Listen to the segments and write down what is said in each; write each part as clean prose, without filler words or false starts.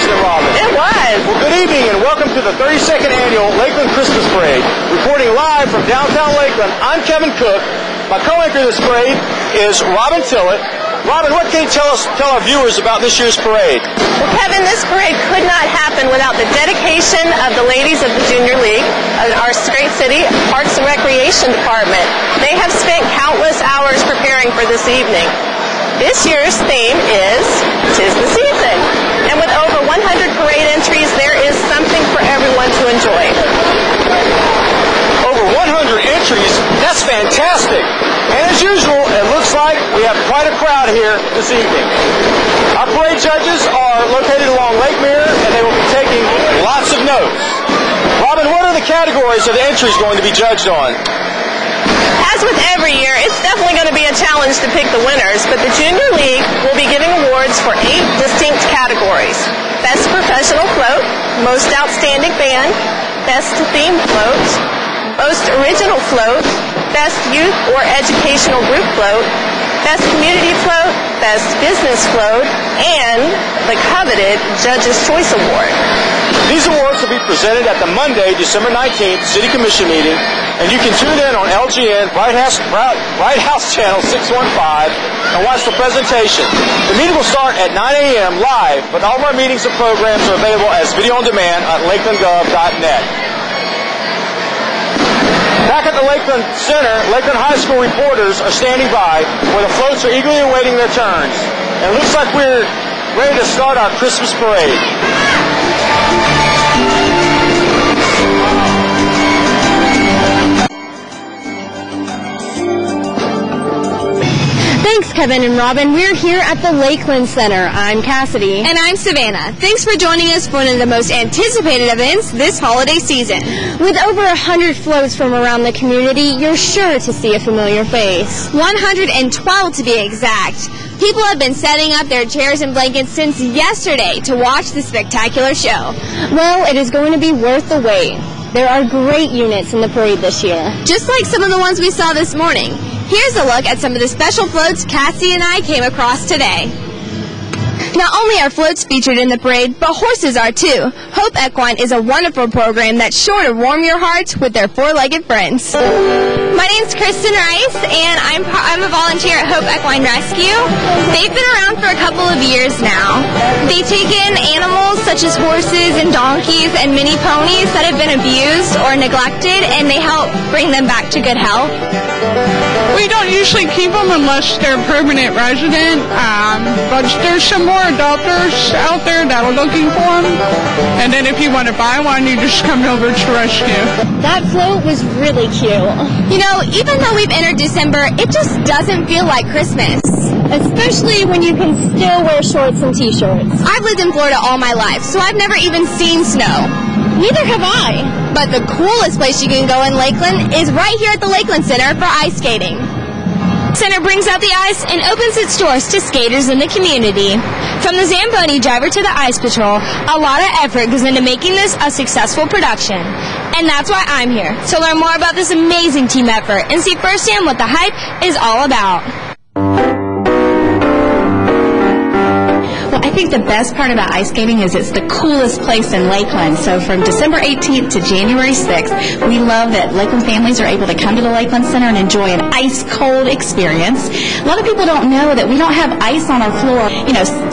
wasn't it, Robin? It was. Well, good evening and welcome to the 32nd Annual Lakeland Christmas Parade. Reporting live from downtown Lakeland, I'm Kevin Cook. My co-anchor of this parade is Robin Tillett. Robin, what can you tell our viewers about this year's parade? Well, Kevin, this parade could not happen without the dedication of the ladies of the Junior League, our great city Parks and Recreation Department. They have spent countless hours preparing for this evening. This year's theme is 'Tis the Season. And with over 100 parade entries, there is something for everyone to enjoy. Over 100 entries? That's fantastic. And as usual, it looks like we have quite a crowd here this evening. Our parade judges are located along Lake Mirror, and they will be taking lots of notes. Robin, what are the categories of the entries going to be judged on? As with every year, it's definitely going to be a challenge to pick the winners, but the Junior League will be giving awards for 8 distinct categories. Best Professional Float, Most Outstanding Band, Best Theme Float, Most Original Float, Best Youth or Educational Group Float, Best Community Float, Best Business Float, and the coveted Judge's Choice Award. These awards will be presented at the Monday, December 19th City Commission meeting, and you can tune in on LGN Bright House Channel 615 and watch the presentation. The meeting will start at 9 a.m. live, but all of our meetings and programs are available as video on demand at lakelandgov.net. Back at the Lakeland Center, Lakeland High School reporters are standing by where the floats are eagerly awaiting their turns. And it looks like we're ready to start our Christmas parade. Thanks, Kevin and Robin. We're here at the Lakeland Center. I'm Cassidy. And I'm Savannah. Thanks for joining us for one of the most anticipated events this holiday season. With over 100 floats from around the community, you're sure to see a familiar face. 112 to be exact. People have been setting up their chairs and blankets since yesterday to watch the spectacular show. Well, it is going to be worth the wait. There are great units in the parade this year. Just like some of the ones we saw this morning. Here's a look at some of the special floats Cassie and I came across today. Not only are floats featured in the parade, but horses are too. Hope Equine is a wonderful program that's sure to warm your hearts with their four-legged friends. My name's Kristen Rice, and I'm a volunteer at Hope Equine Rescue. They've been around for a couple of years now. They take in animals such as horses and donkeys and mini ponies that have been abused or neglected, and they help bring them back to good health. We don't usually keep them unless they're permanent resident, but there's some more adopters out there that are looking for them. And then if you want to buy one, you just come over to rescue. That float was really cute. You know, even though we've entered December, it just doesn't feel like Christmas. Especially when you can still wear shorts and t-shirts. I've lived in Florida all my life, so I've never even seen snow. Neither have I. But the coolest place you can go in Lakeland is right here at the Lakeland Center for ice skating. Center brings out the ice and opens its doors to skaters in the community. From the Zamboni driver to the ice patrol, a lot of effort goes into making this a successful production. And that's why I'm here, to learn more about this amazing team effort and see firsthand what the hype is all about. Well, I think the best part about ice skating is it's the coolest place in Lakeland. So from December 18th to January 6th, we love that Lakeland families are able to come to the Lakeland Center and enjoy an ice-cold experience. A lot of people don't know that we don't have ice on our floor,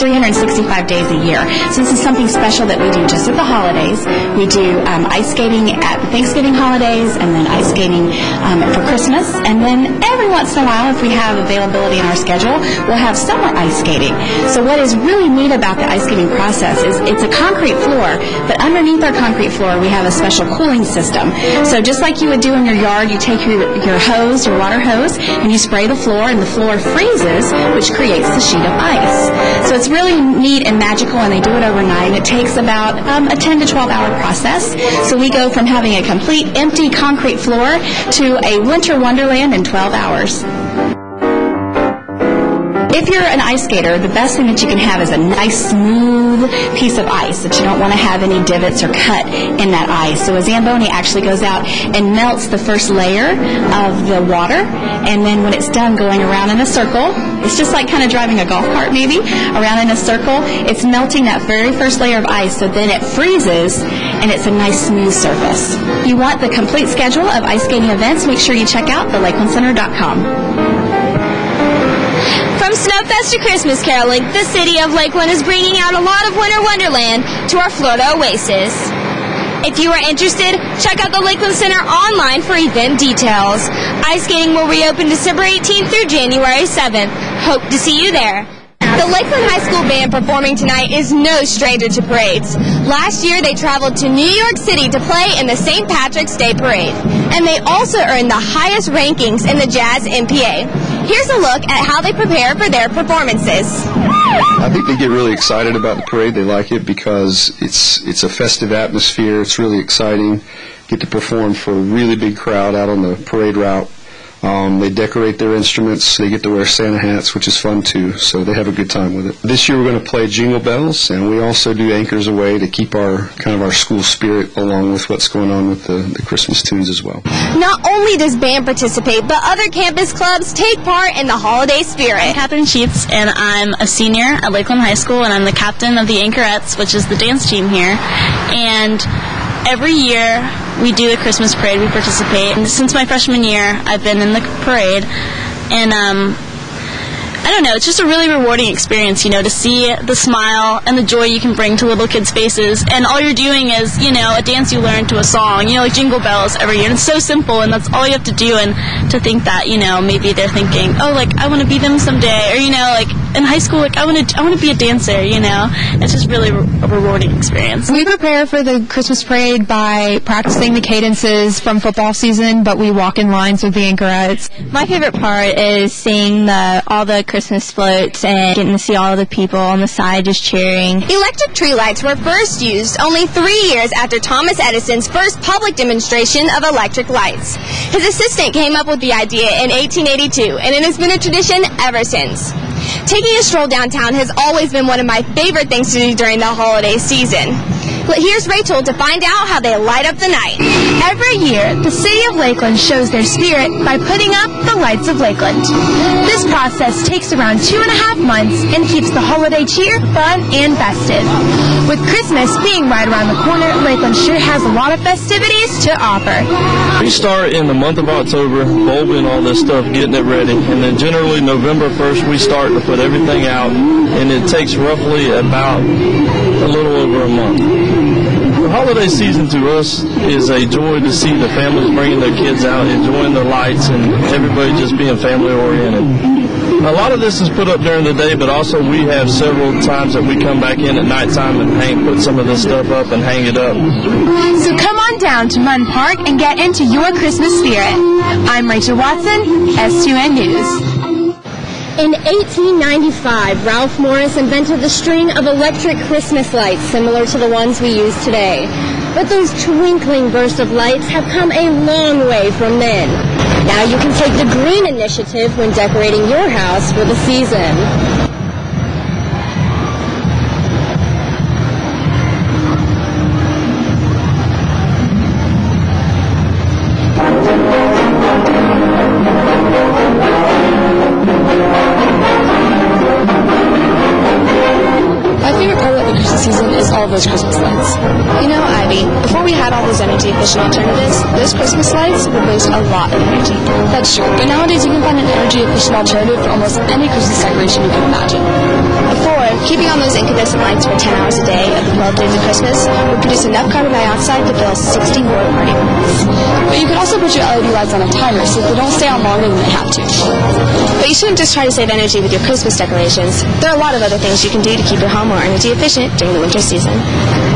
365 days a year. So this is something special that we do just at the holidays. We do ice skating at the Thanksgiving holidays and then ice skating for Christmas. And then every once in a while, if we have availability in our schedule, we'll have summer ice skating. So what is really neat about the ice skating process is it's a concrete floor, but underneath our concrete floor we have a special cooling system. So just like you would do in your yard, you take your hose, your water hose, and you spray the floor, and the floor freezes, which creates the sheet of ice. So it's really neat and magical, and they do it overnight. It takes about a 10 to 12 hour process. So we go from having a complete empty concrete floor to a winter wonderland in 12 hours. If you're an ice skater, the best thing that you can have is a nice smooth piece of ice that you don't want to have any divots or cut in that ice. So a Zamboni actually goes out and melts the first layer of the water, and then when it's done going around in a circle, it's just like kind of driving a golf cart maybe, around in a circle, it's melting that very first layer of ice, so then it freezes and it's a nice smooth surface. You want the complete schedule of ice skating events, make sure you check out thelakelandcenter.com. From Snowfest to Christmas caroling, the city of Lakeland is bringing out a lot of winter wonderland to our Florida oasis. If you are interested, check out the Lakeland Center online for event details. Ice skating will reopen December 18th through January 7th. Hope to see you there. The Lakeland High School Band performing tonight is no stranger to parades. Last year, they traveled to New York City to play in the St. Patrick's Day Parade. And they also earned the highest rankings in the Jazz MPA. Here's a look at how they prepare for their performances. I think they get really excited about the parade. They like it because it's a festive atmosphere. It's really exciting. Get to perform for a really big crowd out on the parade route. They decorate their instruments. They get to wear Santa hats, which is fun too, so they have a good time with it. This year we're going to play Jingle Bells, and we also do Anchors Away to keep our school spirit along with what's going on with the Christmas tunes as well. Not only does band participate, but other campus clubs take part in the holiday spirit. I'm Catherine Sheets, and I'm a senior at Lakeland High School, and I'm the captain of the Anchorettes, which is the dance team here. And every year we do the Christmas parade, we participate. And since my freshman year, I've been in the parade. And I don't know, it's just a really rewarding experience, to see the smile and the joy you can bring to little kids' faces. And all you're doing is, a dance you learn to a song, like Jingle Bells every year. And it's so simple, and that's all you have to do. And to think that, maybe they're thinking, oh, I want to be them someday. Or, in high school, I want to be a dancer, It's just really a rewarding experience. We prepare for the Christmas parade by practicing the cadences from football season, but we walk in lines with the Anchorettes. My favorite part is seeing all the Christmas floats and getting to see all the people on the side just cheering. Electric tree lights were first used only 3 years after Thomas Edison's first public demonstration of electric lights. His assistant came up with the idea in 1882, and it has been a tradition ever since. Taking a stroll downtown has always been one of my favorite things to do during the holiday season. But here's Rachel to find out how they light up the night. Every year, the city of Lakeland shows their spirit by putting up the Lights of Lakeland. This process takes around 2.5 months and keeps the holiday cheer fun and festive. With Christmas being right around the corner, Lakeland sure has a lot of festivities to offer. We start in the month of October, bulbing all this stuff, getting it ready, and then generally November 1st we start to put everything out, and it takes roughly about a little over a month. The holiday season to us is a joy to see the families bringing their kids out, enjoying the lights, and everybody just being family-oriented. A lot of this is put up during the day, but also we have several times that we come back in at nighttime and put some of this stuff up and hang it up. So come on down to Munn Park and get into your Christmas spirit. I'm Rachel Watson, S2N News. In 1895, Ralph Morris invented the string of electric Christmas lights similar to the ones we use today. But those twinkling bursts of lights have come a long way from then. Now you can take the green initiative when decorating your house for the season. Those Christmas lights. Ivy, before we had all those energy efficient alternatives, those Christmas lights would waste a lot of energy. That's true, but nowadays you can find an energy efficient alternative for almost any Christmas decoration you can imagine. Before, keeping on those incandescent lights for 10 hours a day of the 12 days of Christmas would produce enough carbon dioxide to fill 60 more party rooms. But you could also put your LED lights on a timer so they don't stay on longer than they have to. But you shouldn't just try to save energy with your Christmas decorations. There are a lot of other things you can do to keep your home more energy efficient during the winter season.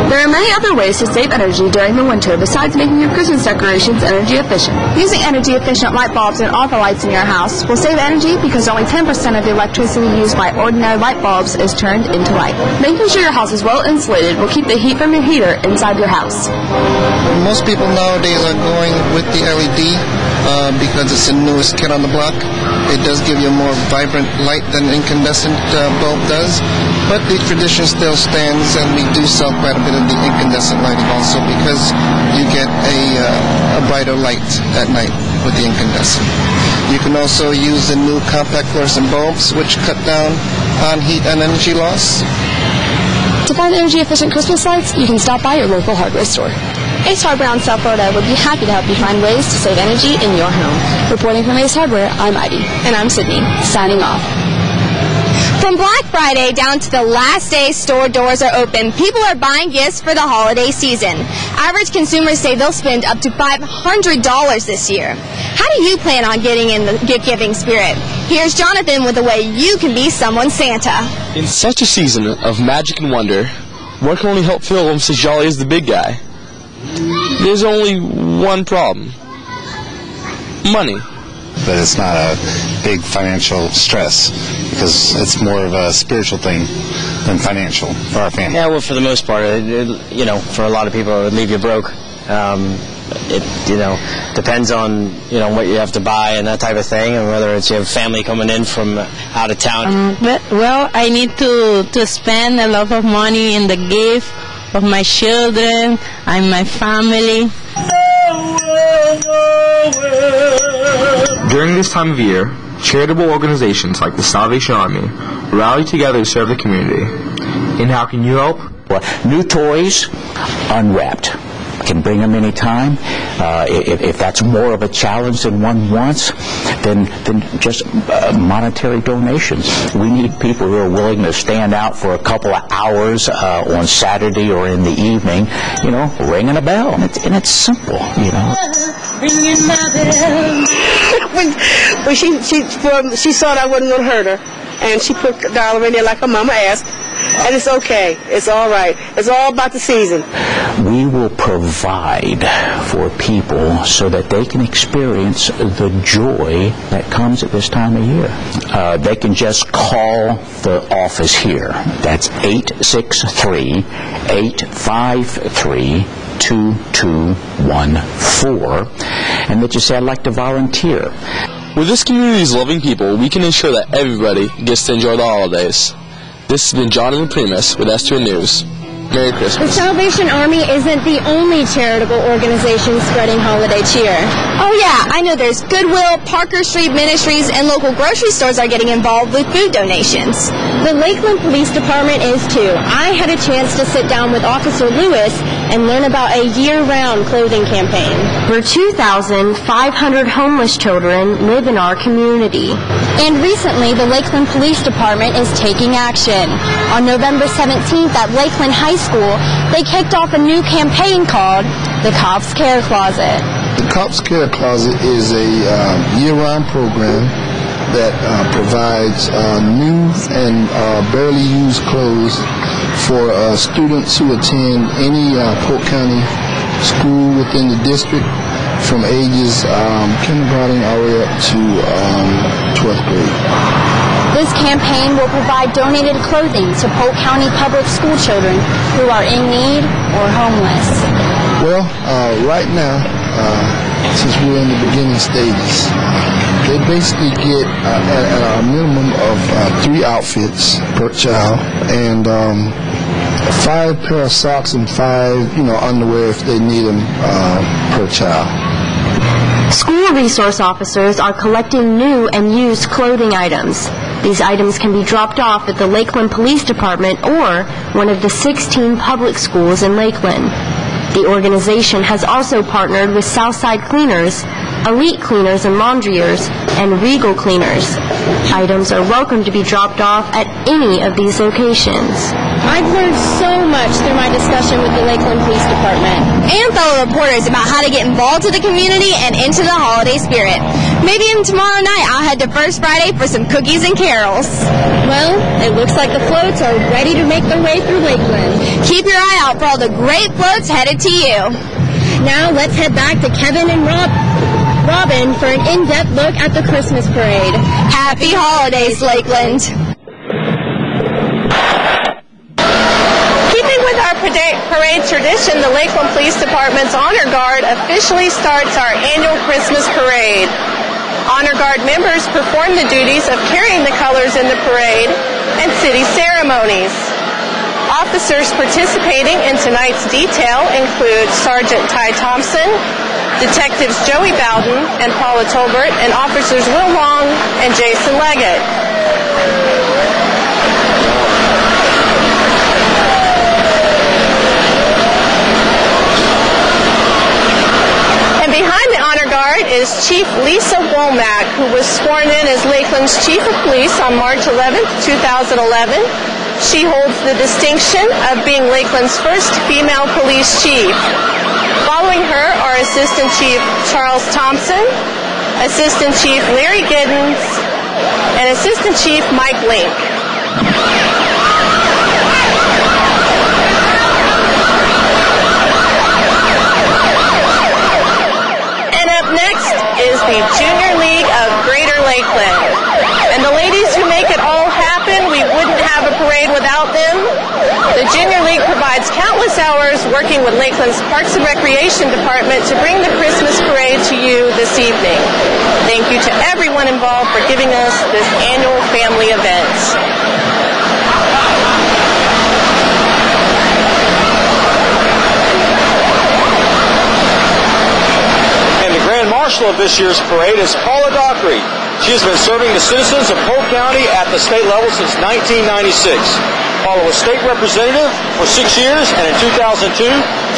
There are many other ways to save energy during the winter besides making your Christmas decorations energy efficient. Using energy efficient light bulbs in all the lights in your house will save energy because only 10% of the electricity used by ordinary light bulbs is turned blend into light. Making sure your house is well insulated will keep the heat from your heater inside your house. Most people nowadays are going with the LED because it's the newest kid on the block. It does give you a more vibrant light than an incandescent bulb does, but the tradition still stands, and we do sell quite a bit of the incandescent lighting also because you get a brighter light at night with the incandescent. You can also use the new compact fluorescent bulbs, which cut down on heat and energy loss. To find energy-efficient Christmas lights, you can stop by your local hardware store. Ace Hardware on South Florida would be happy to help you find ways to save energy in your home. Reporting from Ace Hardware, I'm Ivy. And I'm Sydney. Signing off. From Black Friday down to the last day store doors are open, people are buying gifts for the holiday season. Average consumers say they'll spend up to $500 this year. How do you plan on getting in the gift-giving spirit? Here's Jonathan with the way you can be someone's Santa. In such a season of magic and wonder, what can only help fill almost as jolly as the big guy? There's only one problem. Money. But it's not a big financial stress because it's more of a spiritual thing than financial for our family. Yeah, well, for the most part, for a lot of people, it would leave you broke. It depends on what you have to buy and that type of thing, and whether it's you have family coming in from out of town. Well, I need to spend a lot of money in the gift of my children and my family. During this time of year, charitable organizations like the Salvation Army rally together to serve the community. And how can you help? New toys, unwrapped. Can bring them anytime. If that's more of a challenge than one wants, then just monetary donations. We need people who are willing to stand out for a couple of hours on Saturday or in the evening, ringing a bell. And it's simple, Ringing my bell. when she thought I wasn't going to hurt her, and she put a dollar in there like her mama asked. And it's okay. It's all right. It's all about the season. We will provide for people so that they can experience the joy that comes at this time of year. They can just call the office here. That's 863-853-2214. And they just say, I'd like to volunteer. With this community's loving people, we can ensure that everybody gets to enjoy the holidays. This has been Jonathan Primus with S2N News. Merry Christmas. The Salvation Army isn't the only charitable organization spreading holiday cheer. Oh yeah, I know there's Goodwill, Parker Street Ministries, and local grocery stores are getting involved with food donations. The Lakeland Police Department is too. I had a chance to sit down with Officer Lewis and learn about a year-round clothing campaign. Where 2,500 homeless children live in our community. And recently, the Lakeland Police Department is taking action. On November 17th at Lakeland High School, they kicked off a new campaign called the Cops Care Closet. The Cops Care Closet is a year-round program that provides new and barely used clothes for students who attend any Polk County school within the district from ages kindergarten all the way up to 12th grade. This campaign will provide donated clothing to Polk County public school children who are in need or homeless. Well, right now, since we're in the beginning stages, they basically get a minimum of 3 outfits per child and 5 pair of socks and 5, underwear if they need them per child. School resource officers are collecting new and used clothing items. These items can be dropped off at the Lakeland Police Department or one of the 16 public schools in Lakeland. The organization has also partnered with Southside Cleaners, Elite Cleaners and Laundriers, and Regal Cleaners. Items are welcome to be dropped off at any of these locations. I've learned so much through my discussion with the Lakeland Police Department. And fellow reporters about how to get involved with the community and into the holiday spirit. Maybe even tomorrow night I'll head to First Friday for some cookies and carols. Well, it looks like the floats are ready to make their way through Lakeland. Keep your eye out for all the great floats headed to you. Now let's head back to Kevin and Robin for an in-depth look at the Christmas parade. Happy holidays, Lakeland. tradition, the Lakeland Police Department's Honor Guard officially starts our annual Christmas parade. Honor Guard members perform the duties of carrying the colors in the parade and city ceremonies. Officers participating in tonight's detail include Sergeant Ty Thompson, Detectives Joey Bowden and Paula Tolbert, and Officers Will Long and Jason Leggett. And behind the Honor Guard is Chief Lisa Womack, who was sworn in as Lakeland's Chief of Police on March 11, 2011. She holds the distinction of being Lakeland's first female police chief. Following her are Assistant Chief Charles Thompson, Assistant Chief Larry Giddens, and Assistant Chief Mike Link. And up next is the Junior League of Greater Lakeland. And the ladies who make it all happen, we wouldn't have a parade without them. The Junior League provides countless hours working with Lakeland's Parks and Recreation Department to bring the Christmas parade to you this evening. Thank you to everyone involved for giving us this annual family event. And the Grand Marshal of this year's parade is Paula Dockery. She has been serving the citizens of Polk County at the state level since 1996. Paula was state representative for 6 years, and in 2002,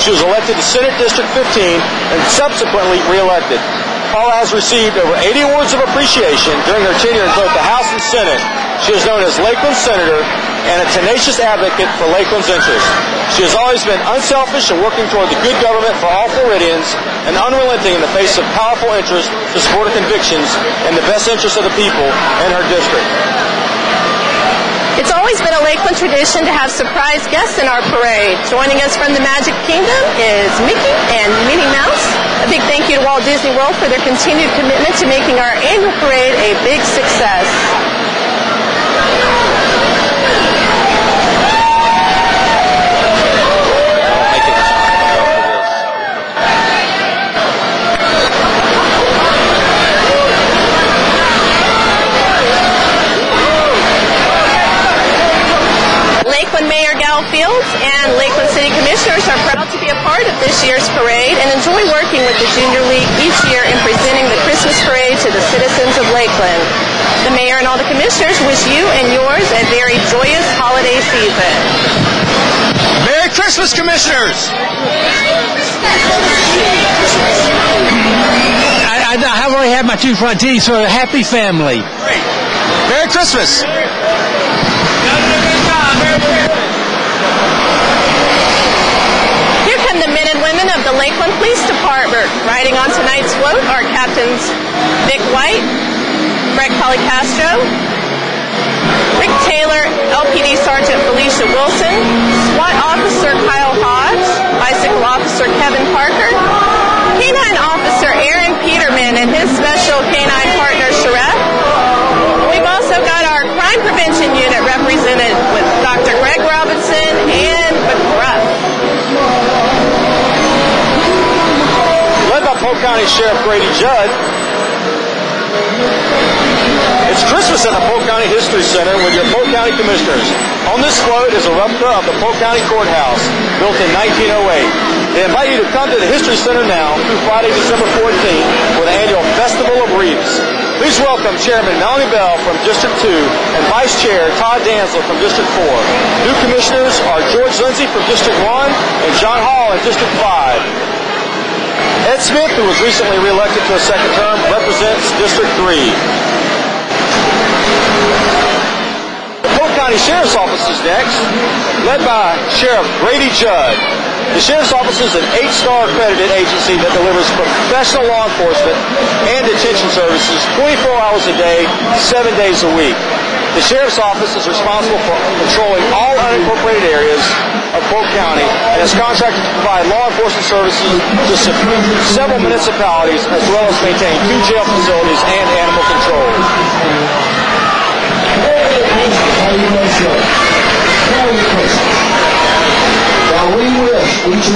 she was elected to Senate District 15 and subsequently re-elected. Paula has received over 80 awards of appreciation during her tenure in both the House and Senate. She is known as Lakeland's Senator and a tenacious advocate for Lakeland's interests. She has always been unselfish in working toward the good government for all Floridians and unrelenting in the face of powerful interests to support her convictions and the best interests of the people in her district. It's always been a Lakeland tradition to have surprise guests in our parade. Joining us from the Magic Kingdom is Mickey and Minnie Mouse. A big thank you to Walt Disney World for their continued commitment to making our annual parade a big success. Lakeland Mayor Gal Fields and Lakeland City Commissioners are proud to be a part of this year's parade and enjoy working with the Junior League each year in presenting the Christmas parade to the citizens of Lakeland. The Mayor and all the Commissioners wish you and yours a very joyous holiday season. Merry Christmas, Commissioners! I've already had my 2 front teeth, so a happy family. Great. Merry Christmas! Here come the men and women of the Lakeland Police Department. Riding on tonight's float are Captains Vic White, Greg Policastro, Rick Taylor, LPD Sergeant Felicia Wilson, SWAT Officer Kyle Hodge, Bicycle Officer Kevin Parker, Canine Officer Aaron Peterman and his special canine partner Sharef. We've also got our Crime Prevention Unit represented with Dr. Greg Robinson and McGruff. Led by Polk County Sheriff Grady Judd, it's Christmas at the Polk County History Center with your Polk County Commissioners. On this float is a replica of the Polk County Courthouse, built in 1908. They invite you to come to the History Center now through Friday, December 14th for the annual Festival of Wreaths. Please welcome Chairman Melanie Bell from District 2 and Vice Chair Todd Danzler from District 4. New Commissioners are George Lindsay from District 1 and John Hall in District 5. Ed Smith, who was recently reelected to a second term, represents District 3. The Polk County Sheriff's Office is next, led by Sheriff Grady Judd. The Sheriff's Office is an 8-star accredited agency that delivers professional law enforcement and detention services 24 hours a day, 7 days a week. The Sheriff's Office is responsible for controlling all unincorporated areas of Polk County and is contracted to provide law enforcement services to several municipalities as well as maintain 2 jail facilities and animal control. Now we wish each and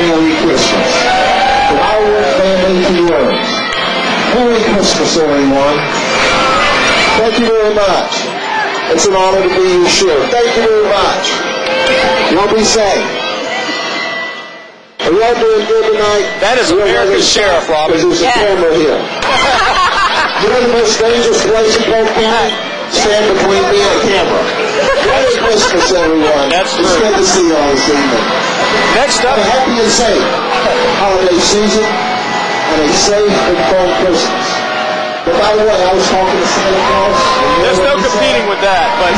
Merry Christmas. From our family to yours. Merry Christmas, everyone. Thank you very much. It's an honor to be your sheriff. Thank you very much. Y'all be safe. Are y'all doing good tonight? That is America's sheriff, Robin. There's a camera here. You know the most dangerous place in Polk County? Stand between me and a camera. Merry Christmas, everyone. That's it's good to see y'all this evening. Next up, have a happy and safe holiday season and a safe and fun Christmas. But by the way, I was talking to Santa Claus. There's no competing with that. But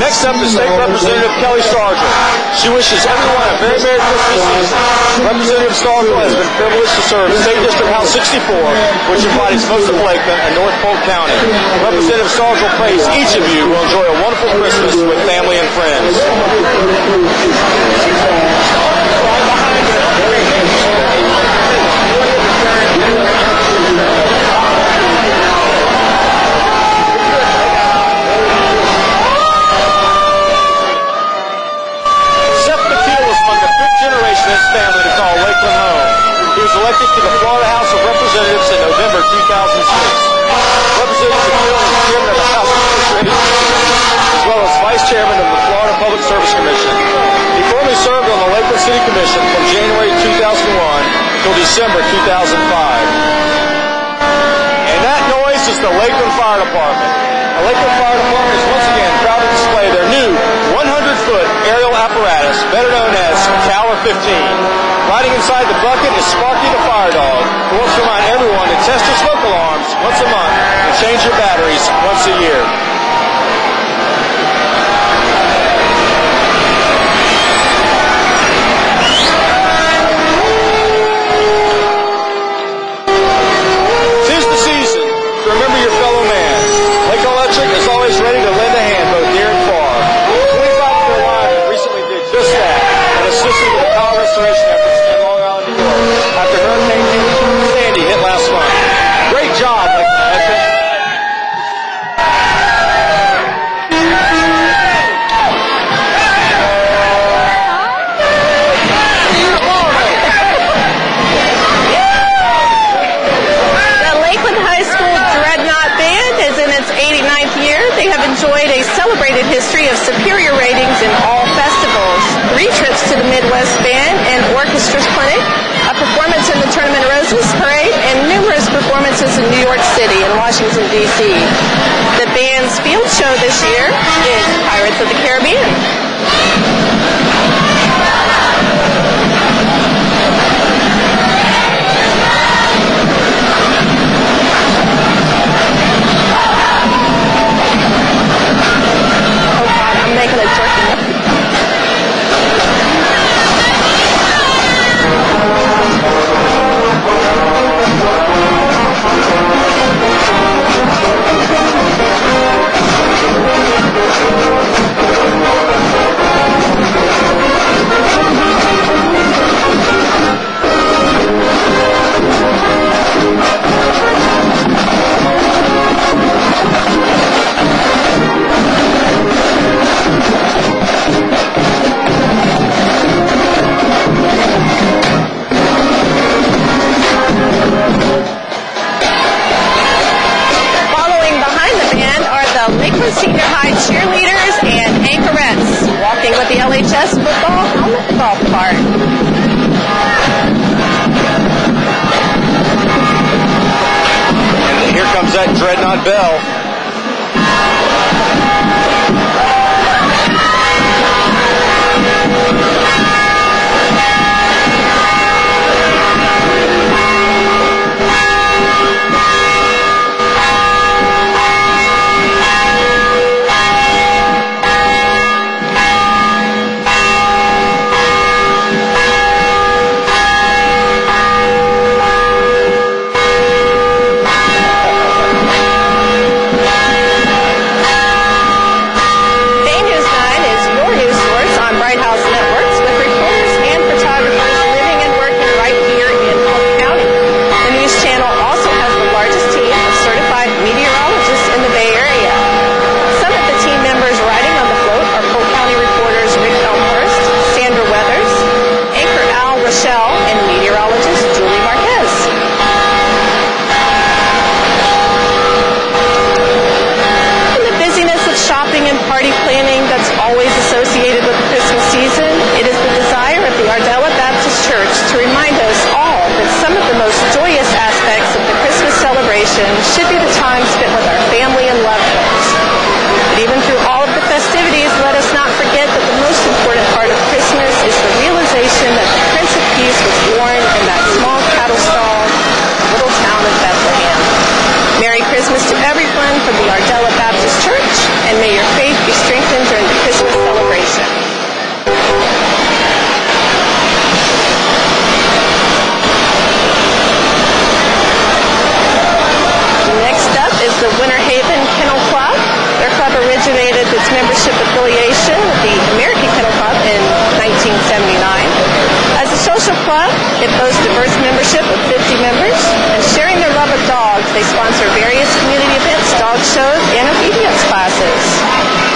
next up is State Representative Kelly Sargent. She wishes everyone a very Merry Christmas season. Representative Sargent has been privileged to serve State District House 64, which embodies most of Lakeland and North Polk County. Representative Sargent prays each of you will enjoy a wonderful Christmas with family and friends. Family to call Lakeland home. He was elected to the Florida House of Representatives in November 2006. Representative McNeil is chairman of the House Administrative Committee, as well as vice chairman of the Florida Public Service Commission. He formerly served on the Lakeland City Commission from January 2001 till December 2005. And that noise is the Lakeland Fire Department. The Lakeland Fire Department is once again proud to display their new 100-foot aerial apparatus, better known as Tower 15. Riding inside the bucket is Sparky the Fire Dog, who wants to remind everyone to test your smoke alarms once a month and change your batteries once a year. Tis the season to remember your fellow man. Lakeland Electric is always ready to lend a hand both near and far. 25-year lineman recently did just that and assisted with the power restoration efforts in Long Island, New York after Hurricane Sandy hit last month. Great job, Lakeland Electric. They have enjoyed a celebrated history of superior ratings in all festivals, 3 trips to the Midwest Band and Orchestra's Clinic, a performance in the Tournament of Roses Parade, and numerous performances in New York City and Washington, D.C. The band's field show this year is Pirates of the Caribbean. Making a turkey. Senior high cheerleaders and anchorettes walking with the LHS football helmet golf cart. And here comes that Dreadnought Bell. from the Medullla Baptist Church, and may your faith be strengthened during the Christmas celebration. Next up is the Winter Haven Kennel Club. Their club originated its membership affiliation with the American Kennel Club in 1979. As a social club, it boasts diverse membership of 50 members, and sharing their love of dogs, they sponsor various community events, dog shows, and obedience classes.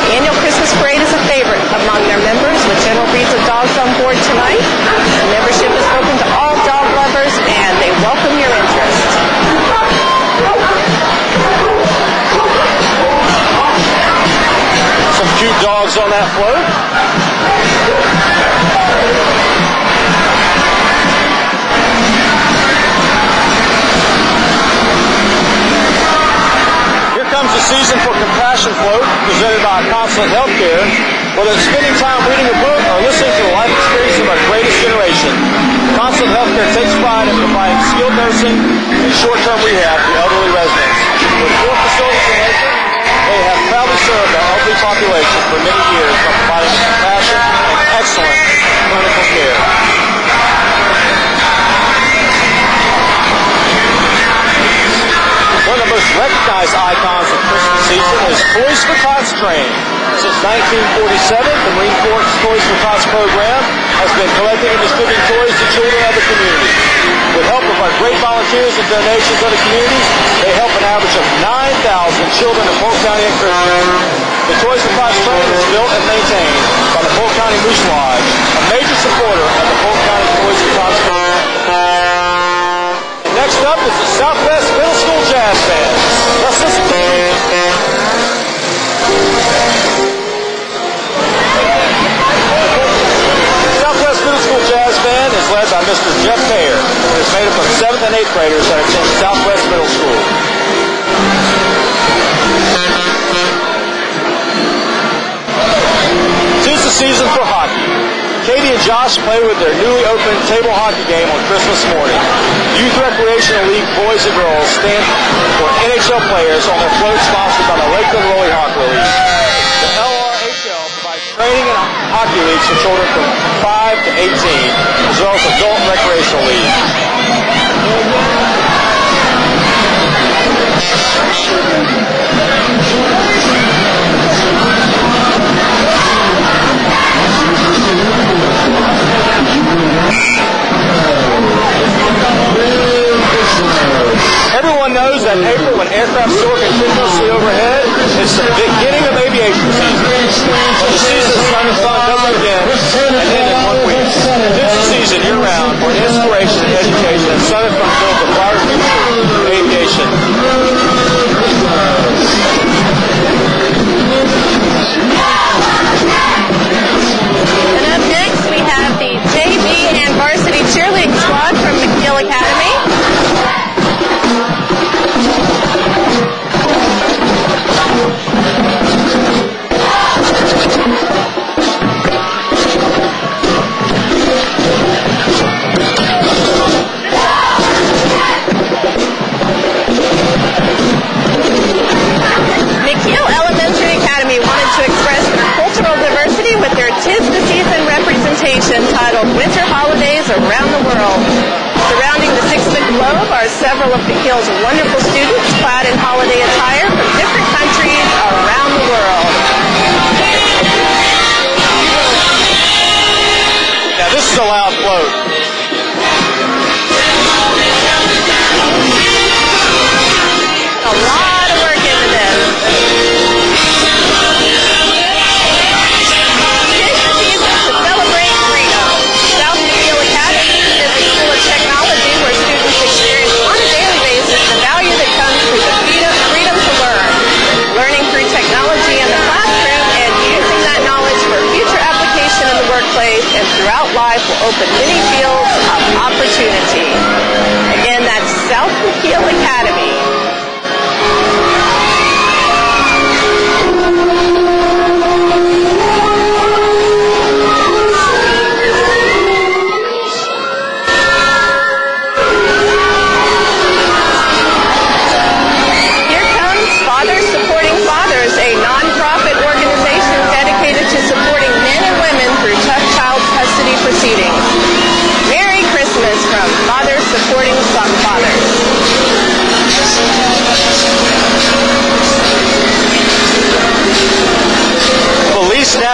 The annual Christmas parade is a favorite among their members, with general breeds of dogs on board tonight. The membership is open to all dog lovers, and they welcome your interest. Some cute dogs on that float. Here comes the season for Compassion Float, presented by Consulate Healthcare. Whether it's spending time reading a book or listening to the life experience of our greatest generation, Consulate Healthcare takes pride in providing skilled nursing and short-term rehab to elderly residents. With 4 facilities in Lakeland, they have proudly served our elderly population for many years by providing compassion and excellent clinical care. One of the most recognized icons of Christmas season is Toys for Tots Train. Since 1947, the Marine Corps Toys for Tots program has been collecting and distributing toys to children of the community. With help of our great volunteers and donations of the communities, they help an average of 9,000 children in Polk County at Christmas. The Toys for Tots Train is built and maintained by the Polk County Moose Lodge, a major supporter of the Polk County Toys for Tots program. Next up is the Southwest Middle School Jazz Band. Let's listen to it. The Southwest Middle School Jazz Band is led by Mr. Jeff Mayer and is made up of 7th and 8th graders that attend Southwest Middle School. Tis the season for hockey. Katie and Josh play with their newly opened table hockey game on Christmas morning. Youth Recreational League boys and girls stand for NHL players on their float sponsored by the Lakeland Rolly Hockey League. The LRHL provides training and hockey leagues for children from 5 to 18, as well as adult recreational leagues. Everyone knows that April, when aircraft soar continuously overhead, it's the beginning of aviation season. But the season of sun and fun doesn't begin and end in 1 week. It's the season year-round for inspiration, education, and sun and fun builds a brighter future for aviation. And up next, we have the JV and varsity cheerleading squad from Medulla Academy. Titled Winter Holidays Around the World. Surrounding the 6-foot globe are several of McKeel's wonderful students clad in holiday attire from different countries around the world. Now this is a loud float. A lot of work into this. Technology, where students experience on a daily basis the value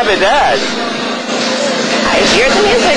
Navidad. I hear the music.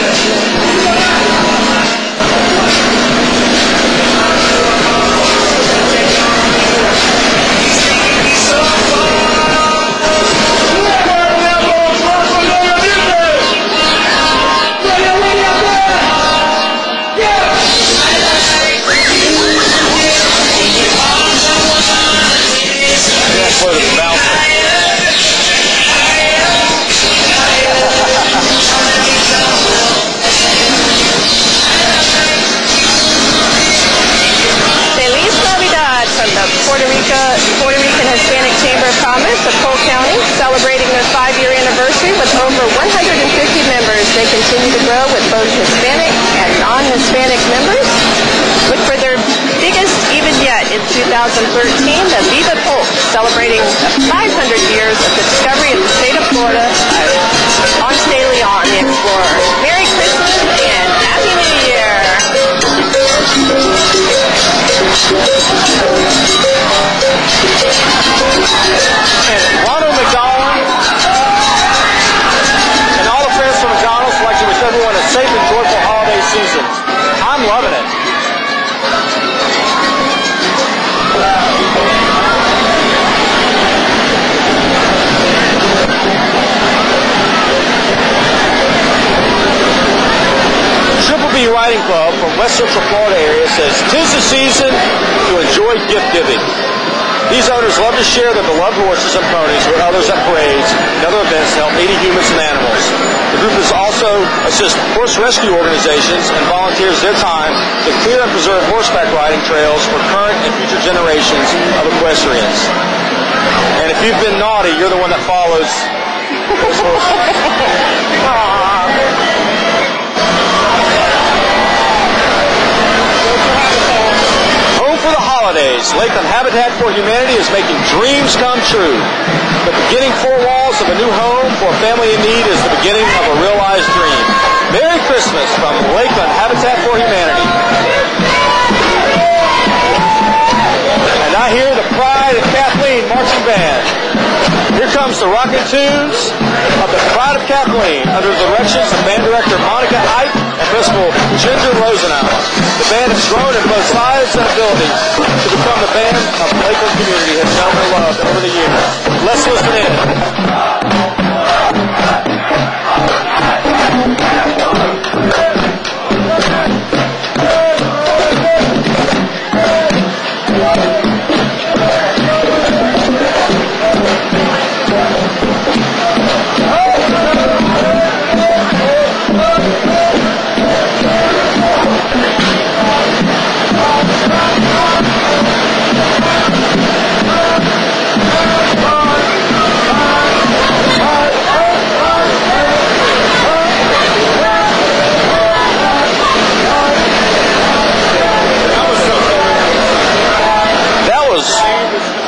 Puerto Rican Hispanic Chamber of Commerce of Polk County, celebrating their 5-year anniversary with over 150 members. They continue to grow with both Hispanic and non-Hispanic members. Look for their biggest even yet in 2013, the Viva Polk, celebrating 500 years of the discovery of the state of Florida by Ponce de Leon, the explorer. Merry Christmas and Happy New Year! And Ronald McDonald and all the friends from McDonald's would like to wish everyone a safe and joyful holiday season. I'm loving it. Triple B Riding Club from West Central Florida area says, "'Tis the season to enjoy gift giving. These owners love to share their beloved horses and ponies with others at parades and other events to help needy humans and animals. The group is also assists horse rescue organizations and volunteers their time to clear and preserve horseback riding trails for current and future generations of equestrians." And if you've been naughty, you're the one that follows those horses. For the holidays, Lakeland Habitat for Humanity is making dreams come true. The beginning 4 walls of a new home for a family in need is the beginning of a realized dream. Merry Christmas from Lakeland Habitat for Humanity. And I hear the Pride of Kathleen marching band. Here comes the rocking tunes of the Pride of Kathleen under the directions of band director Monica Ike and principal Ginger Rosenauer. The band has grown in both size and ability to become the band of the Lakeland community has known and loved over the years. Let's listen in.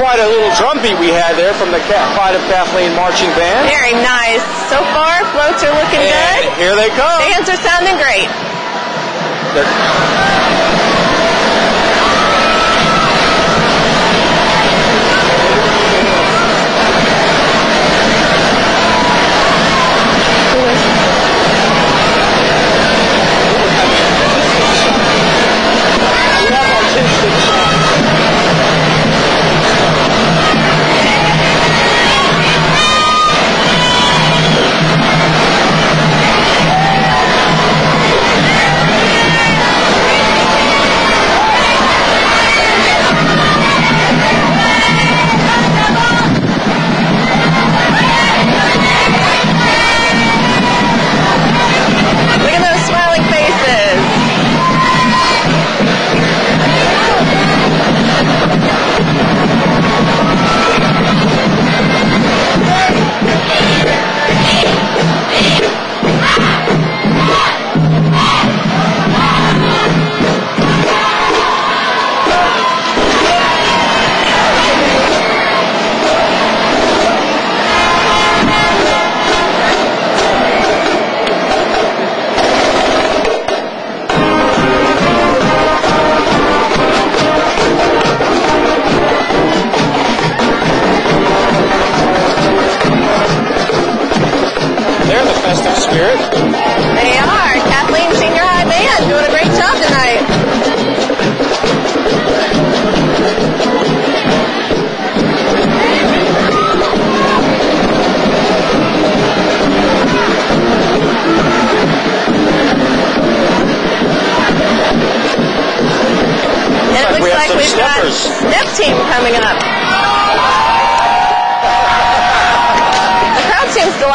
Quite a little drum beat we had there from the Pride of Kathleen marching band. Very nice. So far, floats are looking good. Here they come. Bands are sounding great.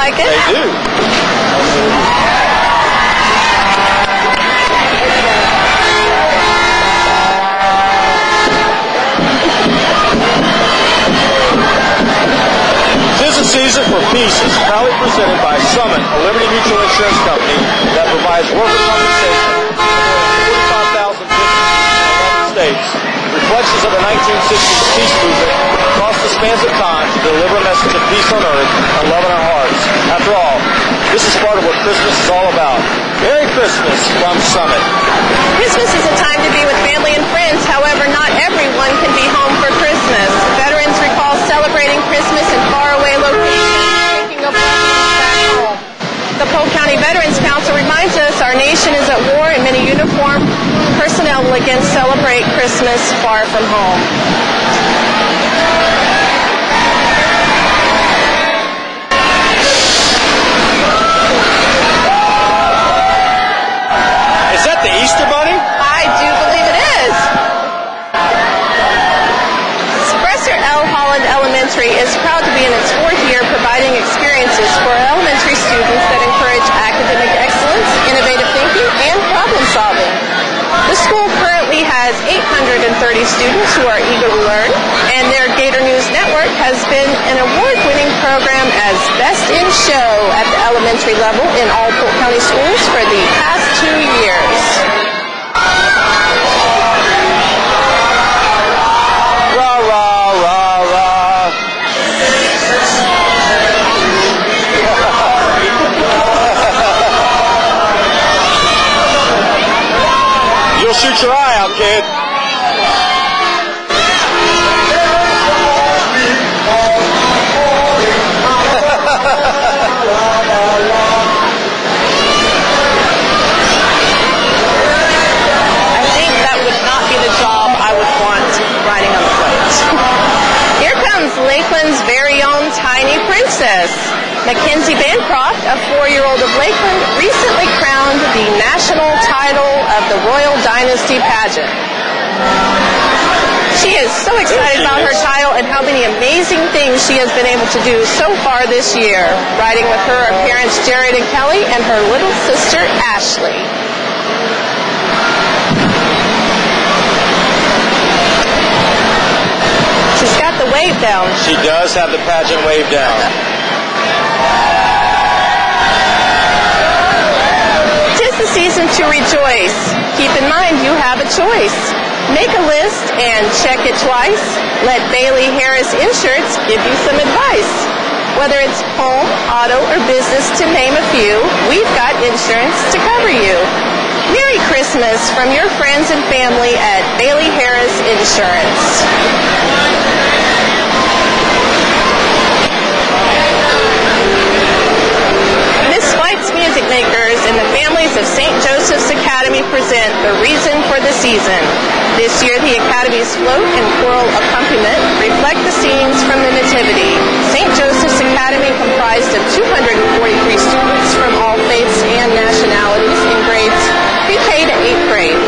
like it? They do. Business season for peace is proudly presented by Summit, a Liberty Mutual insurance company that provides workers' compensation to more than 45,000 businesses in 11 states. Reflections of the 1960s peace movement across the spans of time to deliver a message of peace on earth and love in our hearts. After all, this is part of what Christmas is all about. Merry Christmas from Summit. Christmas is a time to be with family and friends. However, not everyone can be home for Christmas. Veterans recall celebrating Christmas in faraway locations, thinking of back home. The Polk County Veterans Council reminds us our nation is at war and many uniformed personnel will again celebrate Christmas far from home. Is that the Easter Bunny? I do believe it is. Spresser L. Holland Elementary is proud to be in its 4th year providing experiences for elementary students that encourage academic excellence, innovative thinking, and problem solving. The school currently has 830 students who are eager to learn, and their Gator News Network has been an award-winning program as Best in Show at the elementary level in all Polk County schools for the past 2 years. Rah, rah, rah, rah. You'll shoot your eye out, kid. I think that would not be the job I would want riding on the float. Here comes Lakeland's very own tiny princess. Mackenzie Bancroft, a 4-year-old of Lakeland, recently crowned the national title of the Royal Dynasty pageant. She is so excited about her title and how many amazing things she has been able to do so far this year, riding with her parents Jared and Kelly and her little sister Ashley. She's got the wave down. She does have the pageant wave down. Tis the season to rejoice. Keep in mind you have a choice. Make a list and check it twice. Let Bailey Harris Insurance give you some advice. Whether it's home, auto, or business to name a few, we've got insurance to cover you. Merry Christmas from your friends and family at Bailey Harris Insurance. Miss Spike's Music Makers and the families of St. Joseph's Academy present The Reason for the Season. This year, the Academy's float and choral accompaniment reflect the scenes from the Nativity. St. Joseph's Academy comprised of 243 students from all faiths and nationalities in grades pre-K to 8th grade.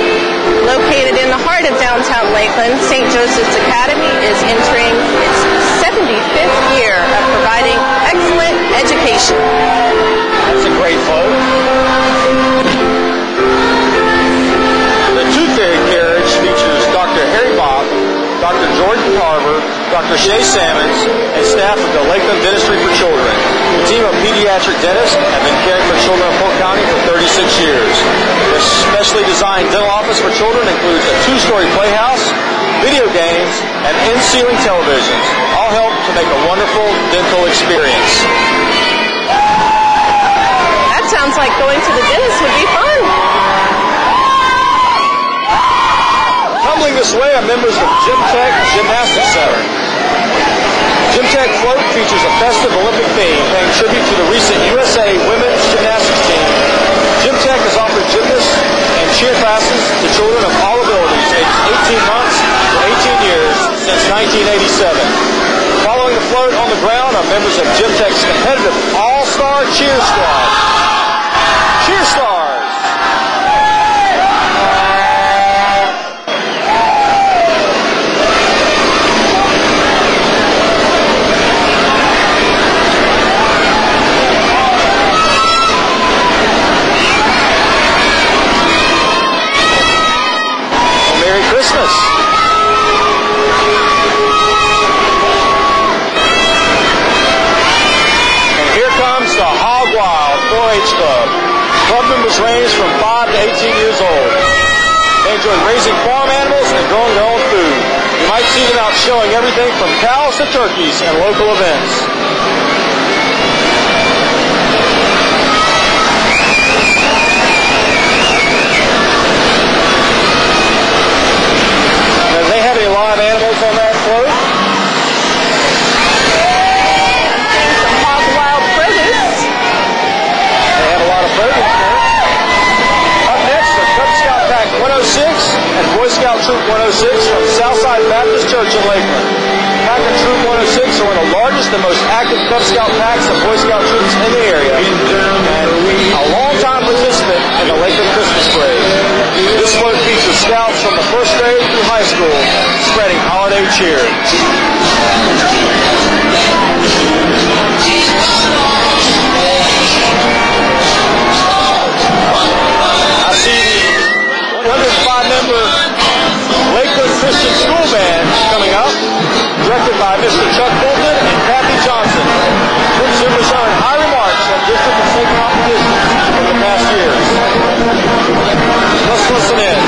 Located in the heart of downtown Lakeland, St. Joseph's Academy is entering its 75th year of providing excellent education. That's a great float. The Tooth Fairy carriage features Dr. Harry Bob, Dr. Jordan Carver, Dr. Shay Sammons, and staff of the Lakeland Dentistry for Children. The team of pediatric dentists have been caring for children in Polk County for 36 years. Their specially designed dental office for children includes a 2-story playhouse, video games, and in-ceiling televisions, all help to make a wonderful dental experience. That sounds like going to the dentist would be fun. Tumbling this way are members of Gym Tech Gymnastics Center. Gym Tech float features a festive Olympic theme, paying tribute to the recent USA women's gymnastics team. Gym Tech has offered gymnasts and cheer classes to children of all abilities, aged 18 months to 18 years, since 1987. Following the float on the ground are members of Gym Tech's competitive All-Star Cheer Squad. Cheer Stars! comes to Hog Wild 4-H Club. Club members range from 5 to 18 years old. They enjoy raising farm animals and growing their own food. You might see them out showing everything from cows to turkeys and local events. Do they have any live animals on that float? Some Hog Wild produce. They have a lot of produce there. Up next, the Cub Scout Pack 106 and Boy Scout Troop 106 from Southside Baptist Church in Lakeland. Pack and Troop 106 are one of the largest and most active Cub Scout packs and Boy Scout troops in the area, and a long-time participant in the Lakeland Christmas Parade. This float features scouts from the first grade through high school, spreading holiday cheer. I see the 105-member Lakeland Christian School Band coming up, directed by Mr. Chuck Bolton and Kathy Johnson. Group members earn high remarks from district and state competitions over the past years. Let's listen in.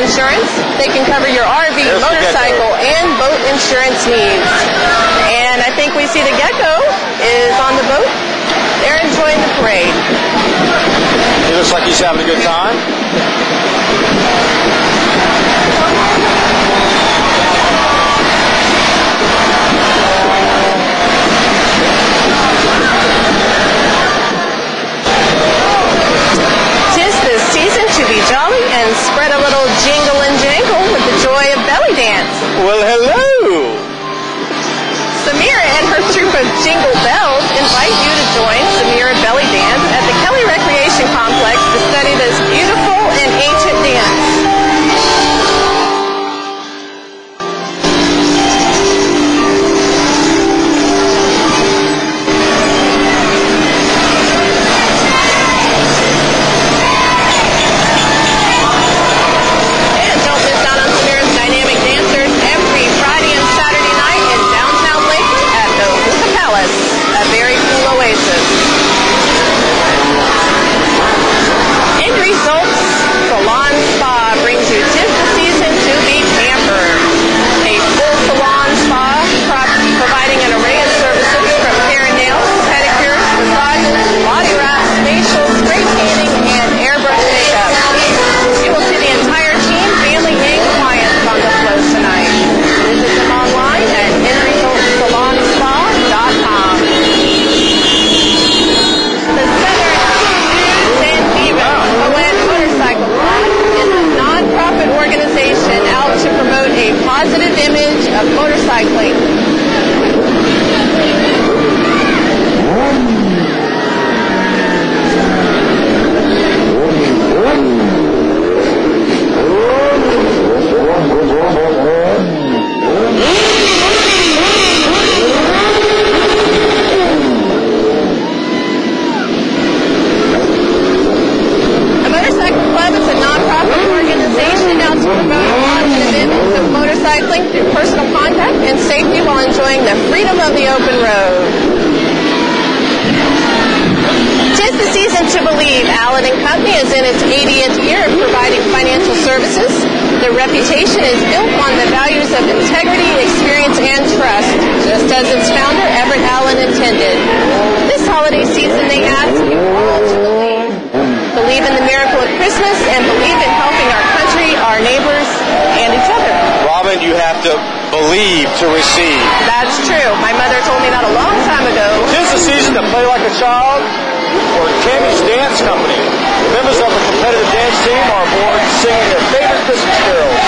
Insurance. They can cover your RV, motorcycle, and boat insurance needs. And I think we see the gecko is on the boat. They're enjoying the parade. He looks like he's having a good time. To be jolly and spread a little jingle and jangle with the joy of belly dance. Well, hello! Samira and her troop of Jingle Bells invite you to join Samira Belly Dance at the Kelly Recreation Complex to study this beautiful and ancient dance. A very cool oasis. open road. 'Tis the season to believe. Allen & Company is in its 80th year of providing financial services. Their reputation is built on the values of integrity, experience, and trust, just as its founder, Everett Allen, intended. This holiday season, they ask you all to believe. Believe in the miracle of Christmas and believe in helping our country, our neighbors, and each other. Robin, you have to believe to receive. That's true. My mother told me that a long time ago. 'Tis the season to play like a child for Tammy's Dance Company. Members of the competitive dance team are aboard singing their favorite Christmas carols.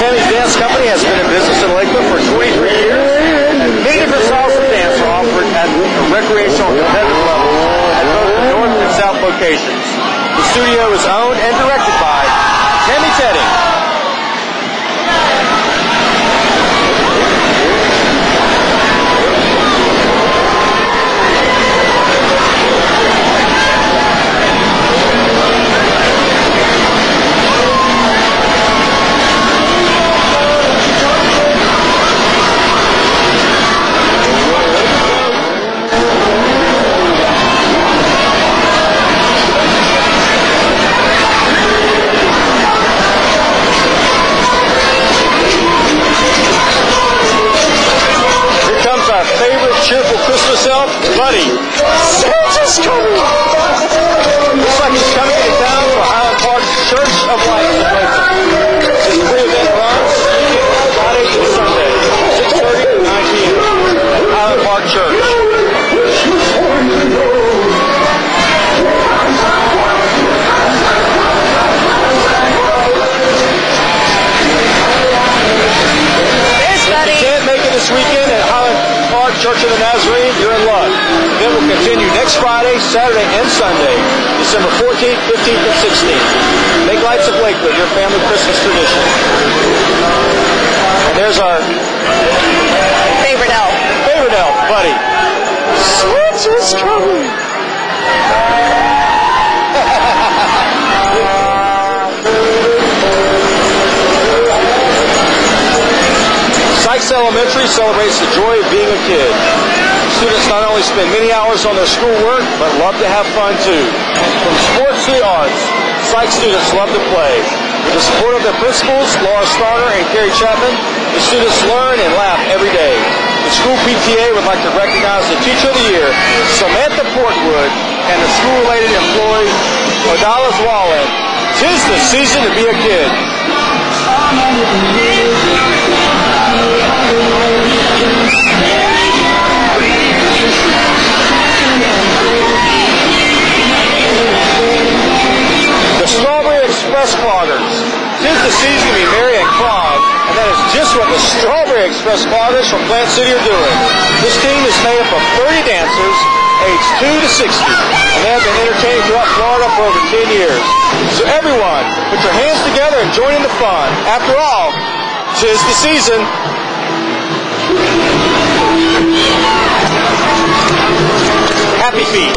Tammy's Dance Company has been in business in Lakeland for 23 years, and many different styles of dance are offered at the recreational and competitive level at both the north and south locations. The studio is owned and directed by Tammy Teddy. Our favorite cheerful Christmas elf, Buddy. Santa's coming! Looks like he's coming into town for Highland Park's Church of Lights in Lakeland. This free event runs Friday to Sunday, 6:30 to 9 p.m. at Highland Park Church. If you can't make it this weekend at Highland Park Church of the Nazarene, you're in luck. The event will continue next Friday, Saturday, and Sunday, December 14th, 15th, and 16th. Make Lights of Lakeland your family Christmas tradition. And there's our favorite elf. Favorite elf, Buddy. Santa's coming. Sykes Elementary celebrates the joy of being a kid. Students not only spend many hours on their schoolwork, but love to have fun too. From sports to the arts, Sykes students love to play. With the support of their principals, Laura Starner and Carrie Chapman, the students learn and laugh every day. The school PTA would like to recognize the Teacher of the Year, Samantha Portwood, and the school-related employee, Medulla. 'Tis the season to be a kid. The Strawberry Express Cloggers. 'Tis the season to be merry and clog, and that is just what the Strawberry Express Cloggers from Plant City are doing. This team is made up of 30 dancers, aged 2 to 60, and they have been entertaining throughout Florida for over 10 years. So everyone, put your hands together and join in the fun. After all, 'tis the season. Happy Feet.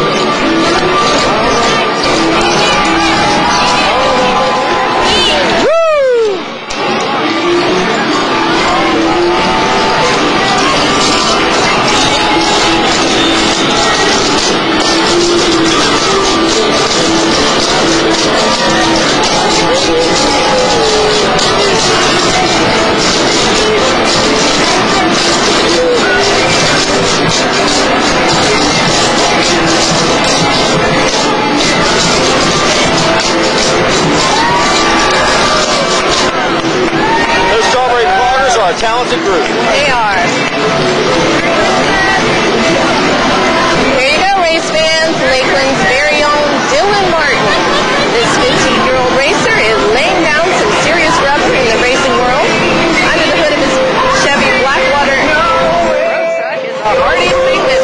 Those Strawberry Cloggers are a talented group. They are. Here you go, race fans. Lakeland's very own Dylan Martin. This 15-year-old racer is laying down some serious rubber in the racing world. Under the hood of his Chevy Blackwater truck is already a fitness.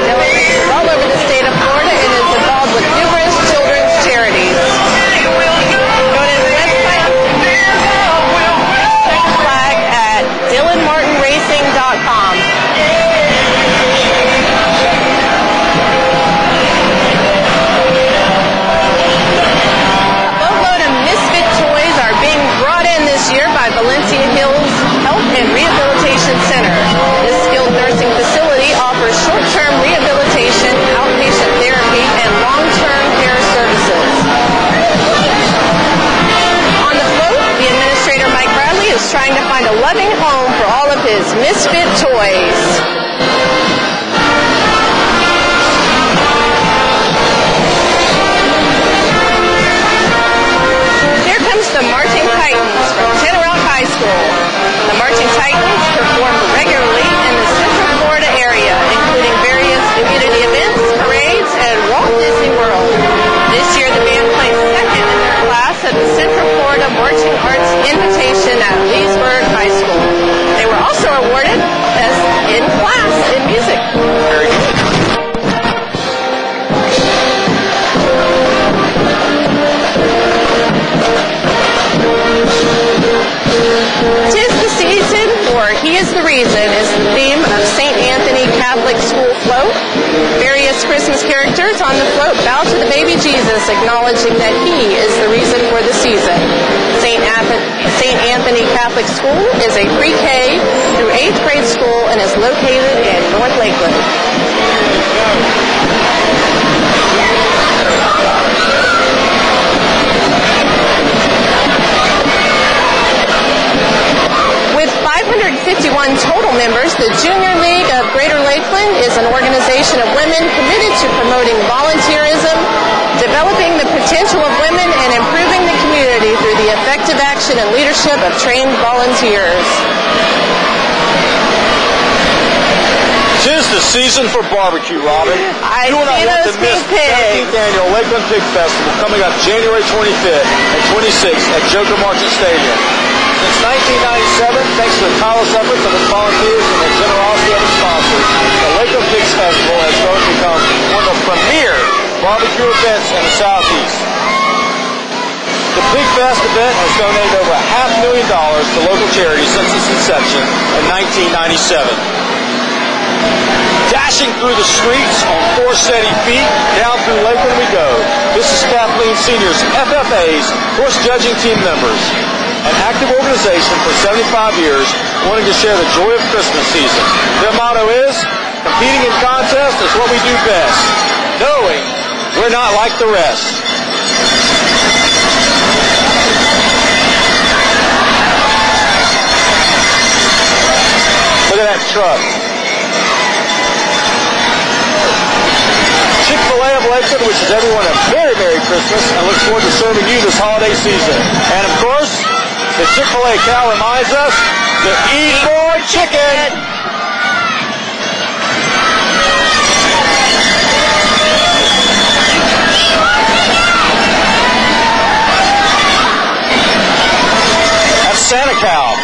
Dylan races all over the state of Florida and is involved with numerous children's charities. Go to his website. Check the flag at DylanMartinRacing.com. Boatload of misfit toys home for all of his misfit toys. Here comes the Marching Titans from Ten Rock High School. The Marching Titans perform regularly in the Central Florida area, including various community events, parades, and Walt Disney World. This year, the band placed second in their class at the Central Florida Marching Arts Invitation at Leesburg High School. They were also awarded Best in Class in Music. Very good. "'Tis the season," or "He is the reason," is the theme of St. Anthony Catholic School Float. Various Christmas characters on the float bow to the baby Jesus, acknowledging that He is the reason for the season. St. Anthony Catholic School is a pre-K through 8th grade school and is located in North Lakeland. With 551 total members, the Junior League of Greater Lakeland is an organization of women committed to promoting volunteerism, developing the potential of women, and improving the community through the effective action and leadership of trained volunteers. "'Tis the season for barbecue, Robin. I You and I see want those to miss pink the pigs. 17th Annual Lakeland Pig Festival coming up January 25th and 26th at Joker Marchant Stadium. Since 1997, thanks to the tireless efforts of its volunteers and the generosity of its sponsors, the Lakeland Pigs Festival has grown to become one of the premier barbecue events in the Southeast. The Pig Fest event has donated over $500,000 to local charities since its inception in 1997. Dashing through the streets on 4 steady feet, down through Lakeland we go. This is Kathleen Senior's FFA's horse judging team members, an active organization for 75 years wanting to share the joy of Christmas season. Their motto is, "Competing in contest is what we do best, knowing we're not like the rest." Look at that truck. Chick-fil-A of Lakeland wishes everyone a very Merry Christmas and looks forward to serving you this holiday season. And of course, the Chick-fil-A cow reminds us to eat more chicken. That's Santa Cow.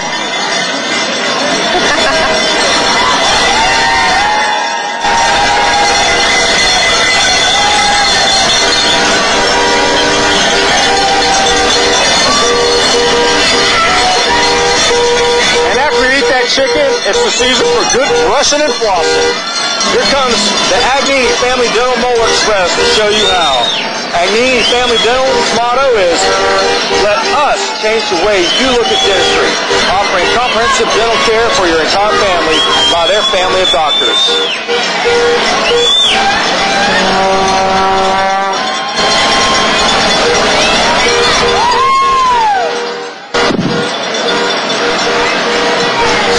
Chicken, it's the season for good brushing and flossing. Here comes the Agnini Family Dental Molar Express to show you how. Agnini Family Dental's motto is, "Let us change the way you look at dentistry," offering comprehensive dental care for your entire family by their family of doctors.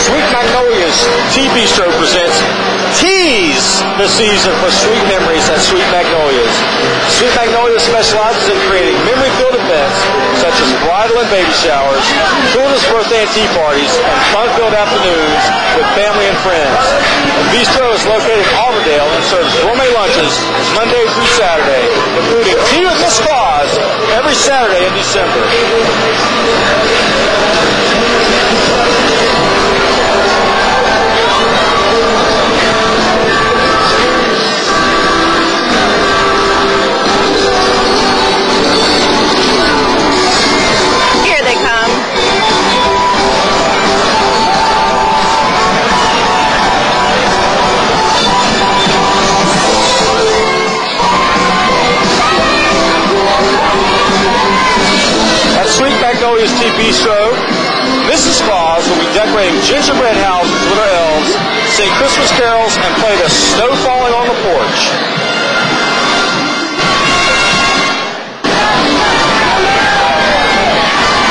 Sweet Magnolia's Tea Bistro presents Tease the season for sweet memories at Sweet Magnolia's. Sweet Magnolia specializes in creating memory-filled events such as bridal and baby showers, children's birthday and tea parties, and fun-filled afternoons with family and friends. The bistro is located in Auburndale and serves gourmet lunches Monday through Saturday, including Tea with Miss Claus every Saturday in December. Tea Bistro, Mrs. Claus will be decorating gingerbread houses with her elves, sing Christmas carols, and play the snow falling on the porch.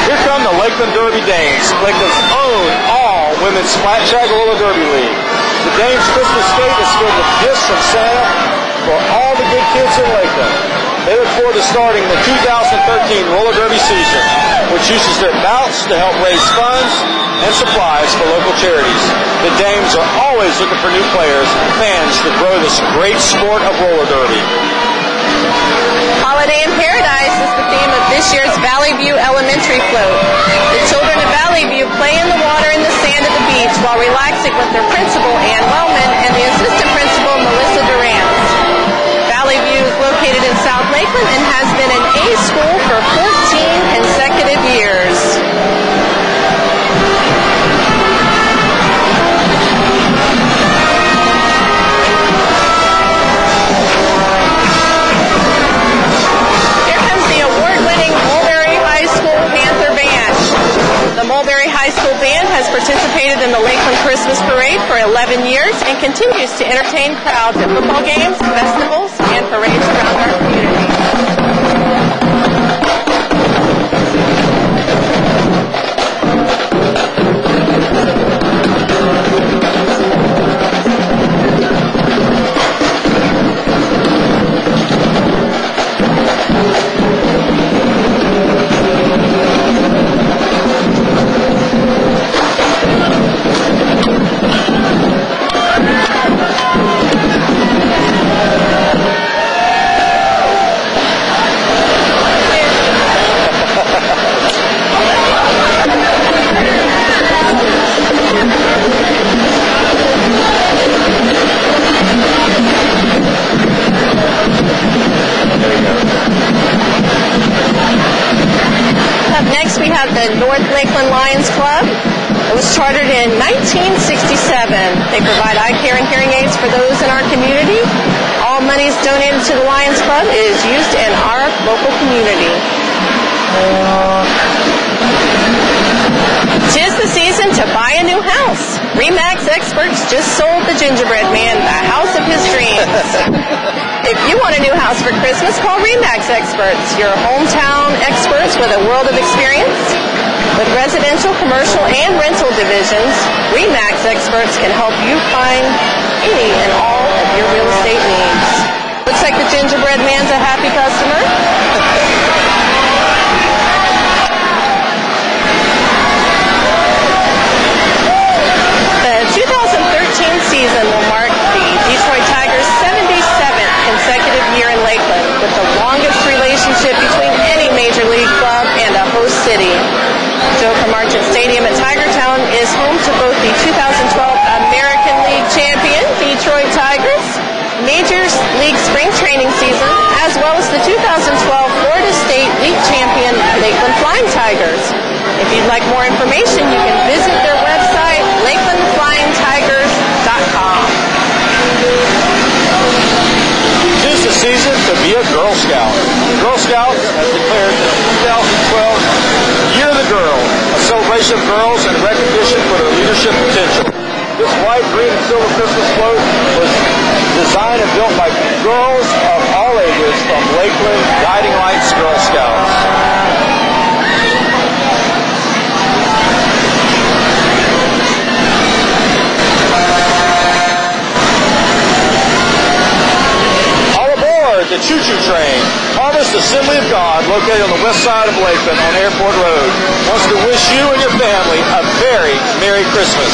Here come the Lakeland Derby Danes, Lakeland's own all Women's Flat Track Roller Derby League. The Dames Christmas Skate is filled with gifts from Santa for all the good kids in Lakeland. They look forward to starting the 2013 roller derby season, which uses their bouts to help raise funds and supplies for local charities. The Dames are always looking for new players and fans to grow this great sport of roller derby. Holiday in Paradise is the theme of this year's Valley View Elementary float. The children of Valley View play in the water and the sand at the beach while relaxing with their principal, Ann Wellman, and the assistant principal, Melissa Durant. Valley View is located in South Lakeland and has been an A school for 14 consecutive years. The Mulberry High School Band has participated in the Lakeland Christmas Parade for 11 years and continues to entertain crowds at football games, festivals, and parades around our community. The North Lakeland Lions Club. It was chartered in 1967. They provide eye care and hearing aids for those in our community. All monies donated to the Lions Club is used in our local community. Tis the season to buy a new house. RE/MAX Experts just sold the gingerbread man the house of his dreams. If you want a new house for Christmas, call RE/MAX Experts, your hometown experts with a world of experience. With residential, commercial, and rental divisions, RE/MAX Experts can help you find any and all of your real estate needs. Looks like the gingerbread man's a happy customer. The 2013 season will mark the Detroit Tigers' 77th consecutive year in Lakeland, with the longest relationship between any major league club and a host city. Joe Marchant Stadium at Tigertown is home to both the 2012 American League champion Detroit Tigers, Major League spring training season, as well as the 2012 Florida State League champion Lakeland Flying Tigers. If you'd like more information, you can visit their website, lakelandflyingtigers.com. Tis the season to be a Girl Scout. Girl Scouts has declared the 2012 Year of the Girl, a celebration of girls and recognition for their leadership potential. This white, green, and silver Christmas float was designed and built by girls of all ages from Lakeland Guiding Lights Girl Scouts. The Choo Choo Train, Harvest Assembly of God, located on the west side of Lakeland on Airport Road, wants to wish you and your family a very Merry Christmas.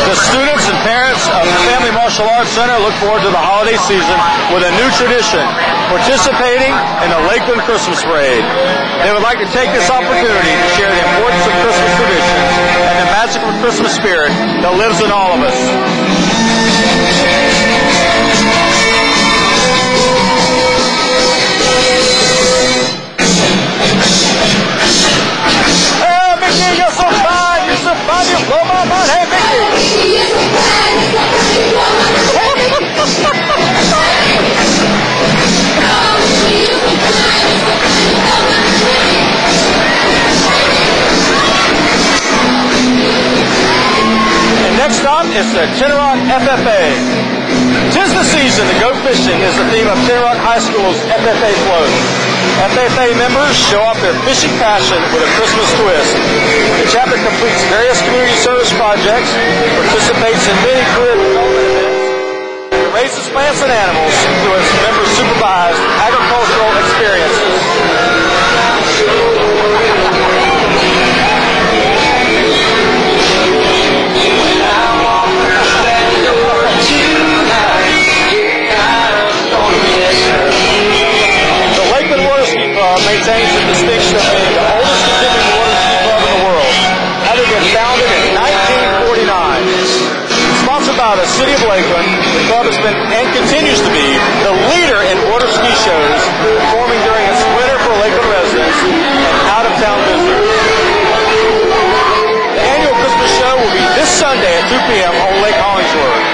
The students and parents of the Family Martial Arts Center look forward to the holiday season with a new tradition, participating in the Lakeland Christmas Parade. They would like to take this opportunity to share the importance of Christmas traditions and the magical Christmas spirit that lives in all of us. Hey, Mickey, you're so fine. You're so fine. You blow my mind. Hey, Mickey. stop is the Tinnerock FFA. 'Tis the season to go fishing is the theme of Tinnerock High School's FFA float. FFA members show off their fishing passion with a Christmas twist. The chapter completes various community service projects, participates in many career development events, and raises plants and animals through its member-supervised agricultural experiences. Maintains the distinction of being the oldest continuing water ski club in the world, having been founded in 1949. Sponsored by the City of Lakeland, the club has been and continues to be the leader in water ski shows, performing during its winter for Lakeland residents and out-of-town visitors. The annual Christmas show will be this Sunday at 2 p.m. on Lake Hollingsworth.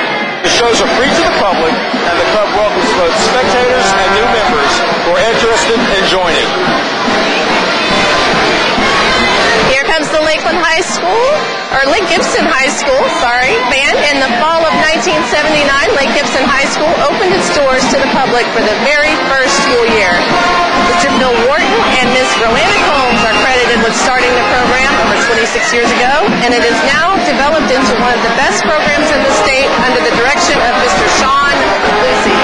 The shows are free to the public, and the club welcomes both spectators and new members who are interested in joining. Here comes the Lakeland High School, or Lake Gibson High School, band. In the fall of 1979, Lake Gibson High School opened its doors to the public for the very first school year. Mr. Bill Wharton and Ms. Roanna Combs are credited with starting the program over 26 years ago, and it is now developed into one of the best programs in the state under the direction of Mr. Sean Lucy.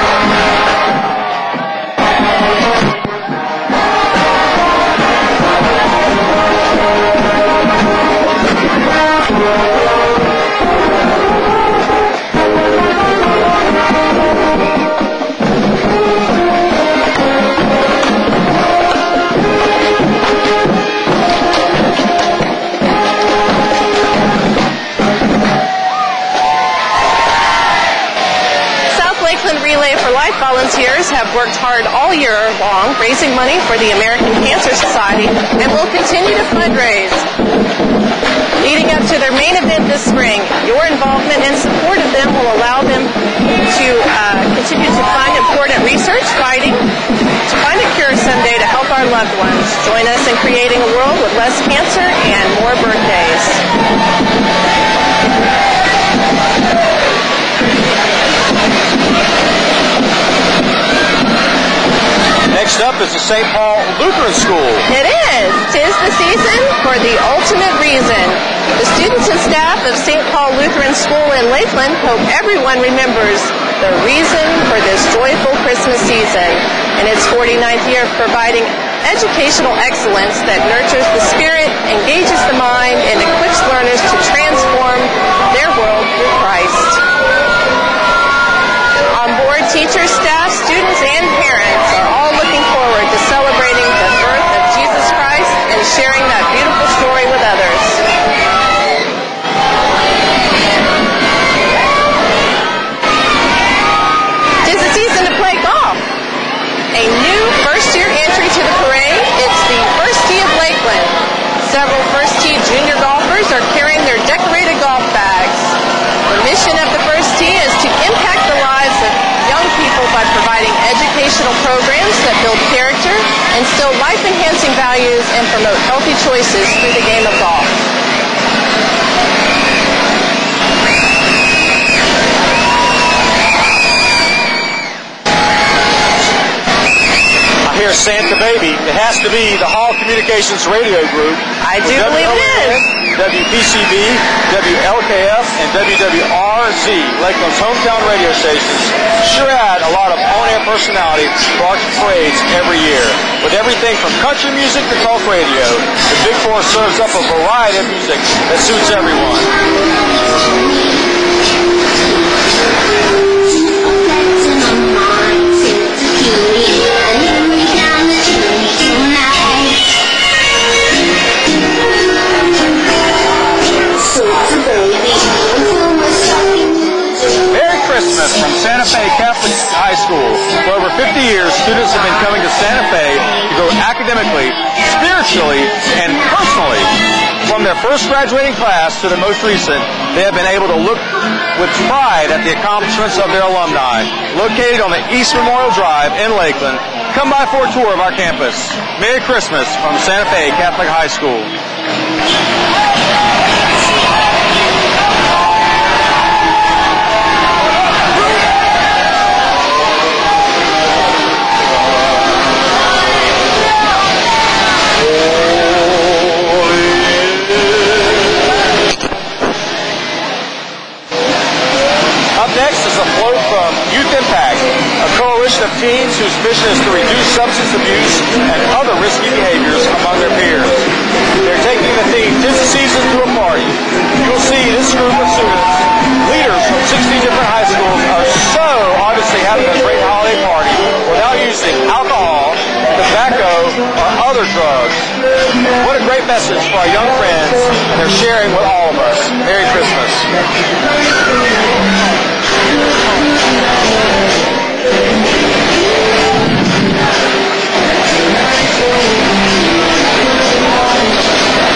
Relay for Life volunteers have worked hard all year long, raising money for the American Cancer Society, and will continue to fundraise. Leading up to their main event this spring, your involvement and support of them will allow them to continue to fund important research, fighting to find a cure someday to help our loved ones. Join us in creating a world with less cancer and more birthdays. Next up is the St. Paul Lutheran School. It is. 'Tis the season for the ultimate reason. The students and staff of St. Paul Lutheran School in Lakeland hope everyone remembers the reason for this joyful Christmas season in its 49th year of providing educational excellence that nurtures the spirit, engages the mind, and equips learners to transform their world through Christ. On board, teachers, staff, students, and parents are all looking forward to celebrating the birth of Jesus Christ and sharing that beautiful story with others. Tis the season to play golf. A new first-year entry to the parade. It's the First Tee of Lakeland. Several First Tee junior golfers are carrying their decorated golf bags. The mission of the First Tee is to impact the lives of young people by providing educational programs that build character, instill life-enhancing values, and promote healthy choices through the game of golf. I hear Santa Baby. It has to be the Hall Communications Radio Group. I do believe it is. WPCB, WLKF, and WWRZ, Lakeland's hometown radio stations, sure add a lot of on-air personality to our parades every year. With everything from country music to talk radio, the Big Four serves up a variety of music that suits everyone. Christmas from Santa Fe Catholic High School. For over 50 years, students have been coming to Santa Fe to grow academically, spiritually, and personally. From their first graduating class to the most recent, they have been able to look with pride at the accomplishments of their alumni. Located on the East Memorial Drive in Lakeland, come by for a tour of our campus. Merry Christmas from Santa Fe Catholic High School. teens whose mission is to reduce substance abuse and other risky behaviors among their peers. They're taking the theme, "'Tis the Season" to a party. You'll see this group of students, leaders from 16 different high schools, are so obviously having a great holiday party without using alcohol, tobacco, or other drugs. What a great message for our young friends, and they're sharing with all of us. Merry Christmas.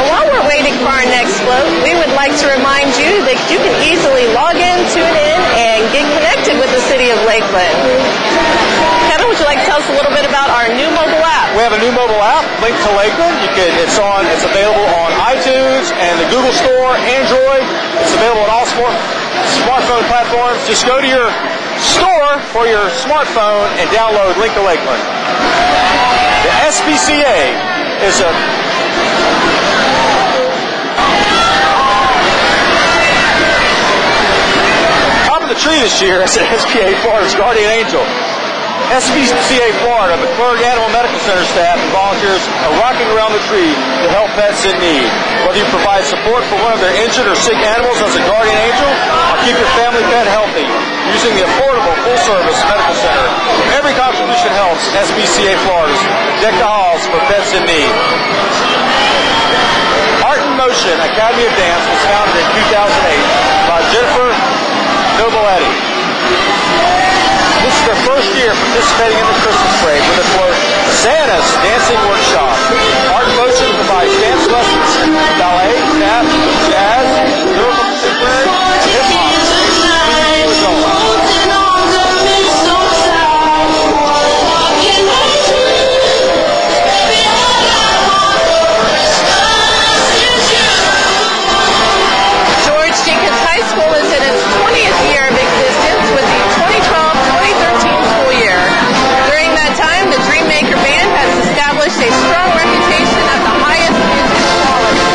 While we're waiting for our next float, we would like to remind you that you can easily log in, tune in, and get connected with the city of Lakeland. Kevin, would you like to tell us a little bit about our new mobile app? We have a new mobile app linked to Lakeland. It's available on iTunes and the Google Store, Android. It's available on all smartphone platforms. Just go to your store for your smartphone and download Link to Lakeland. The SPCA is a top of the tree this year is SPCA Florida's Guardian Angel. SPCA Florida, McClurg Animal Medical Center staff and volunteers are rocking around the tree to help pets in need. Whether you provide support for one of their injured or sick animals as a guardian angel, or keep your family pet healthy using the affordable full-service medical center, every contribution helps SPCA Florida's deck the halls for pets in need. Art in Motion Academy of Dance was founded in 2008 by Jennifer Novoletti. This is their first year participating in the Christmas parade with the float Santa's Dancing Workshop. Art in Motion provides dance lessons, ballet, tap, jazz, lyrical contemporary, hip-hop, and adult. George Jenkins High School is in its 20th year of existence with the 2012-2013 school year. During that time, the Dreammaker Band has established a strong reputation of the highest music quality.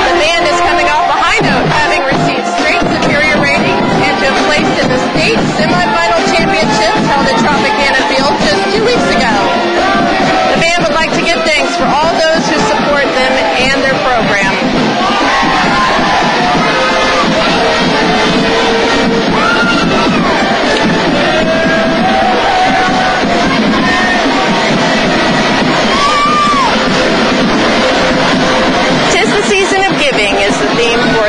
The band is coming off a high note, having received straight superior ratings and to have placed in the state semifinal championships held at Tropicana Field just 2 weeks ago. The band would like to give thanks for all those who support them and their program. "'Tis the Season of Giving" is the theme for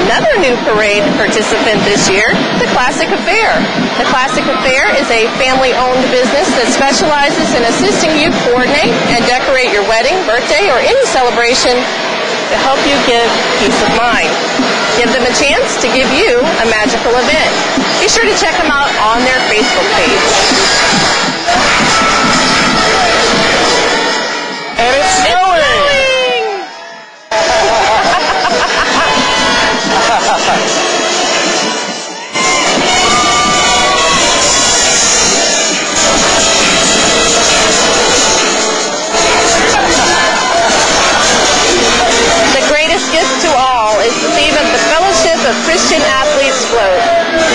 another new parade participant this year, the Classic Affair. The Classic Affair is a family-owned business that specializes in assisting you coordinate and decorate your wedding, birthday, or any celebration to help you give peace of mind. Give them a chance to give you a magical event. Be sure to check them out on their Facebook page. And it's snowing! The greatest gift to all is the theme of the Fellowship of Christian Athletes float.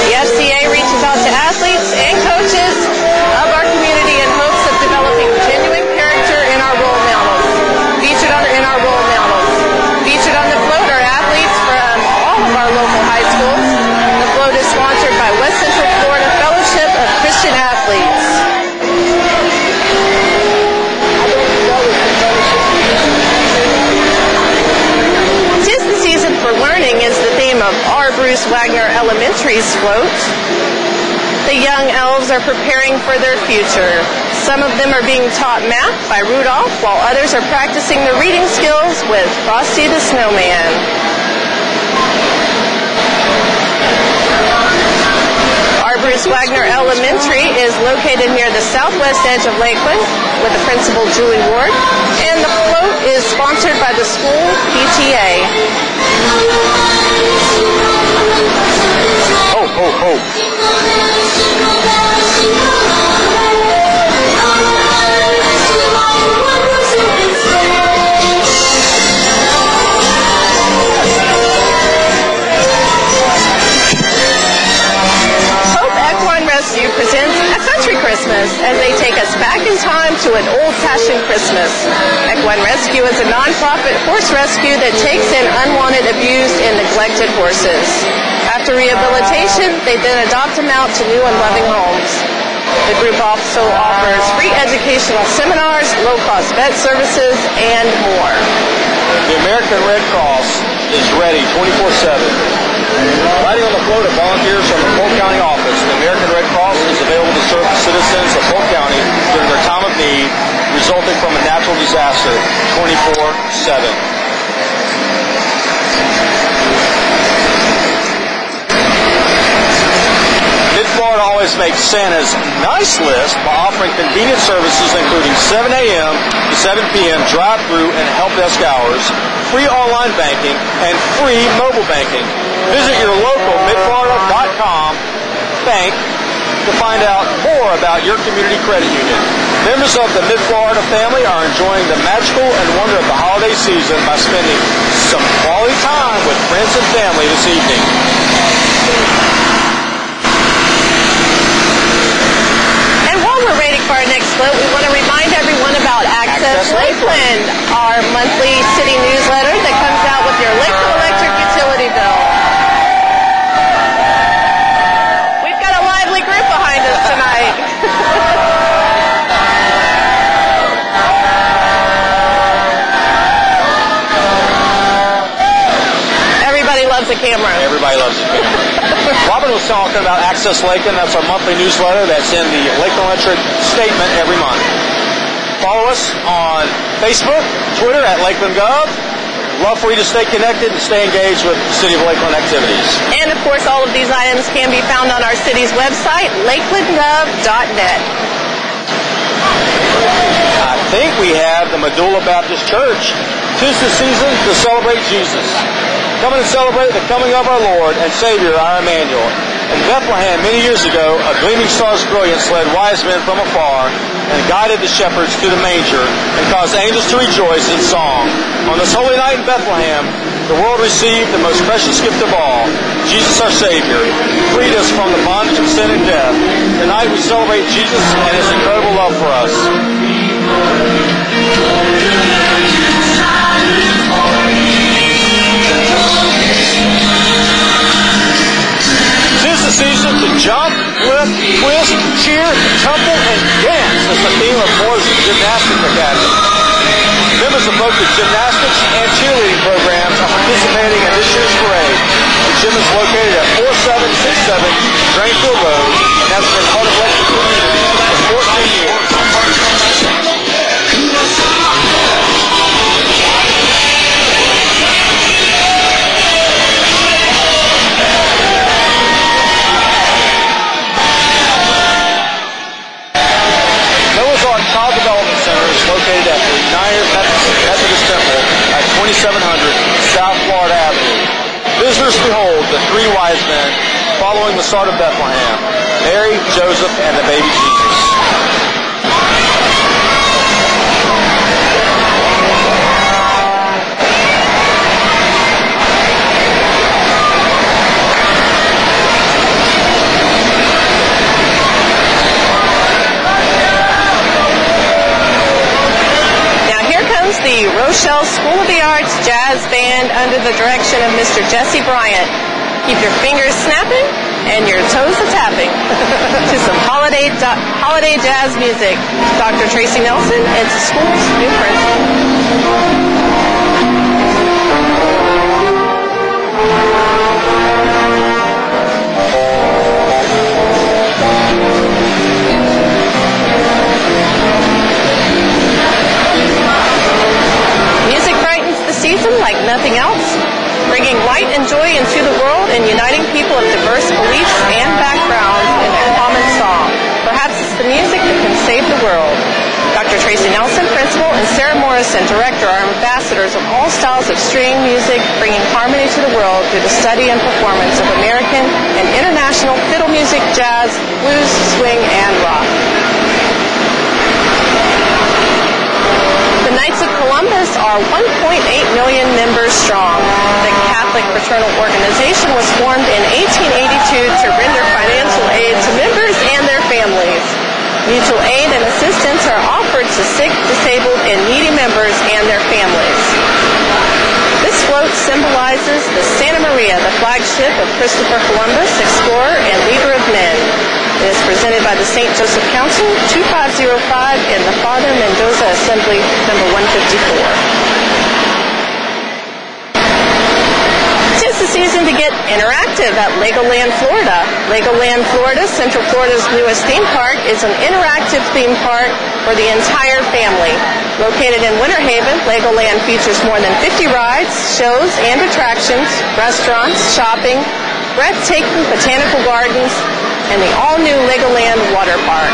The FCA reaches out to athletes and coaches of our community in hopes of developing genuine character in our role models. Featured on the float are athletes from all of our local high schools. The float is sponsored by West Central Florida Fellowship of Christian Athletes. "'Tis the Season for Learning" is the theme of our Bruce Wagner Elementary's float. The young elves are preparing for their future. Some of them are being taught math by Rudolph, while others are practicing their reading skills with Frosty the Snowman. Our Bruce Wagner Elementary is located near the southwest edge of Lakeland with the principal Julie Ward, and the float is sponsored by the school PTA. Ho, ho, ho. Christmas as they take us back in time to an old-fashioned Christmas. Equine Rescue is a non-profit horse rescue that takes in unwanted, abused, and neglected horses. After rehabilitation, they then adopt them out to new and loving homes. The group also offers free educational seminars, low-cost vet services, and more. The American Red Cross is ready 24/7. Riding on the float of volunteers from the Polk County office, the American Red Cross is available to serve the citizens of Polk County during their time of need resulting from a natural disaster 24/7. Mid-Florida always makes Santa's nice list by offering convenient services including 7 a.m. to 7 p.m. drive-through and help desk hours, free online banking, and free mobile banking. Visit your local midflorida.com bank to find out more about your community credit union. Members of the Mid-Florida family are enjoying the magical and wonder of the holiday season by spending some quality time with friends and family this evening. We're waiting for our next float. We want to remind everyone about Access Lakeland, our monthly city newsletter that comes out with your Lakeland electric utility bill. We've got a lively group behind us tonight. Everybody loves a camera. Everybody loves a camera. Robin was talking about Access Lakeland. That's our monthly newsletter that's in the Lakeland Electric statement every month. Follow us on Facebook, Twitter at LakelandGov. Love for you to stay connected and stay engaged with the City of Lakeland activities. And, of course, all of these items can be found on our city's website, lakelandgov.net. I think we have the Medulla Baptist Church. 'Tis the season to celebrate Jesus. Come and celebrate the coming of our Lord and Savior, our Emmanuel. In Bethlehem, many years ago, a gleaming star's brilliance led wise men from afar and guided the shepherds to the manger and caused angels to rejoice in song. On this holy night in Bethlehem, the world received the most precious gift of all, Jesus our Savior, who freed us from the bondage of sin and death. Tonight we celebrate Jesus and His incredible love for us. Tis the season to jump, flip, twist, cheer, tumble, and dance is the theme of Moore's Gymnastics Academy. Members of both the gymnastics and cheerleading programs are participating in this year's parade. The gym is located at 4767 Drainfield Road and has been part of Lakeland community for 14 years. Child Development Center is located at the United Methodist Temple at 2700 South Florida Avenue. Visitors behold the three wise men following the start of Bethlehem, Mary, Joseph, and the baby Jesus. The Rochelle School of the Arts Jazz Band under the direction of Mr. Jesse Bryant. Keep your fingers snapping and your toes a-tapping to some holiday jazz music. Dr. Tracy Nelson is the school's new principal. Season like nothing else, bringing light and joy into the world and uniting people of diverse beliefs and backgrounds in a common song. Perhaps it's the music that can save the world. Dr. Tracy Nelson, principal, and Sarah Morrison, director, are ambassadors of all styles of string music, bringing harmony to the world through the study and performance of American and international fiddle music, jazz, blues, swing, and rock. The Knights of Columbus are 1.8 million members strong. The Catholic fraternal organization was formed in 1882 to render financial aid to members and their families. Mutual aid and assistance are offered to sick, disabled, and needy members and their families. This float symbolizes the Santa Maria, the flagship of Christopher Columbus, explorer and leader of men. It is presented by the St. Joseph Council, 2505 in the Father Mendoza Assembly, number 154. It's the season to get interactive at Lakeland, Florida. Lakeland, Florida, Central Florida's newest theme park, is an interactive theme park for the entire family. Located in Winter Haven, Lakeland features more than 50 rides, shows, and attractions, restaurants, shopping, breathtaking botanical gardens, and the all-new Lakeland Water Park.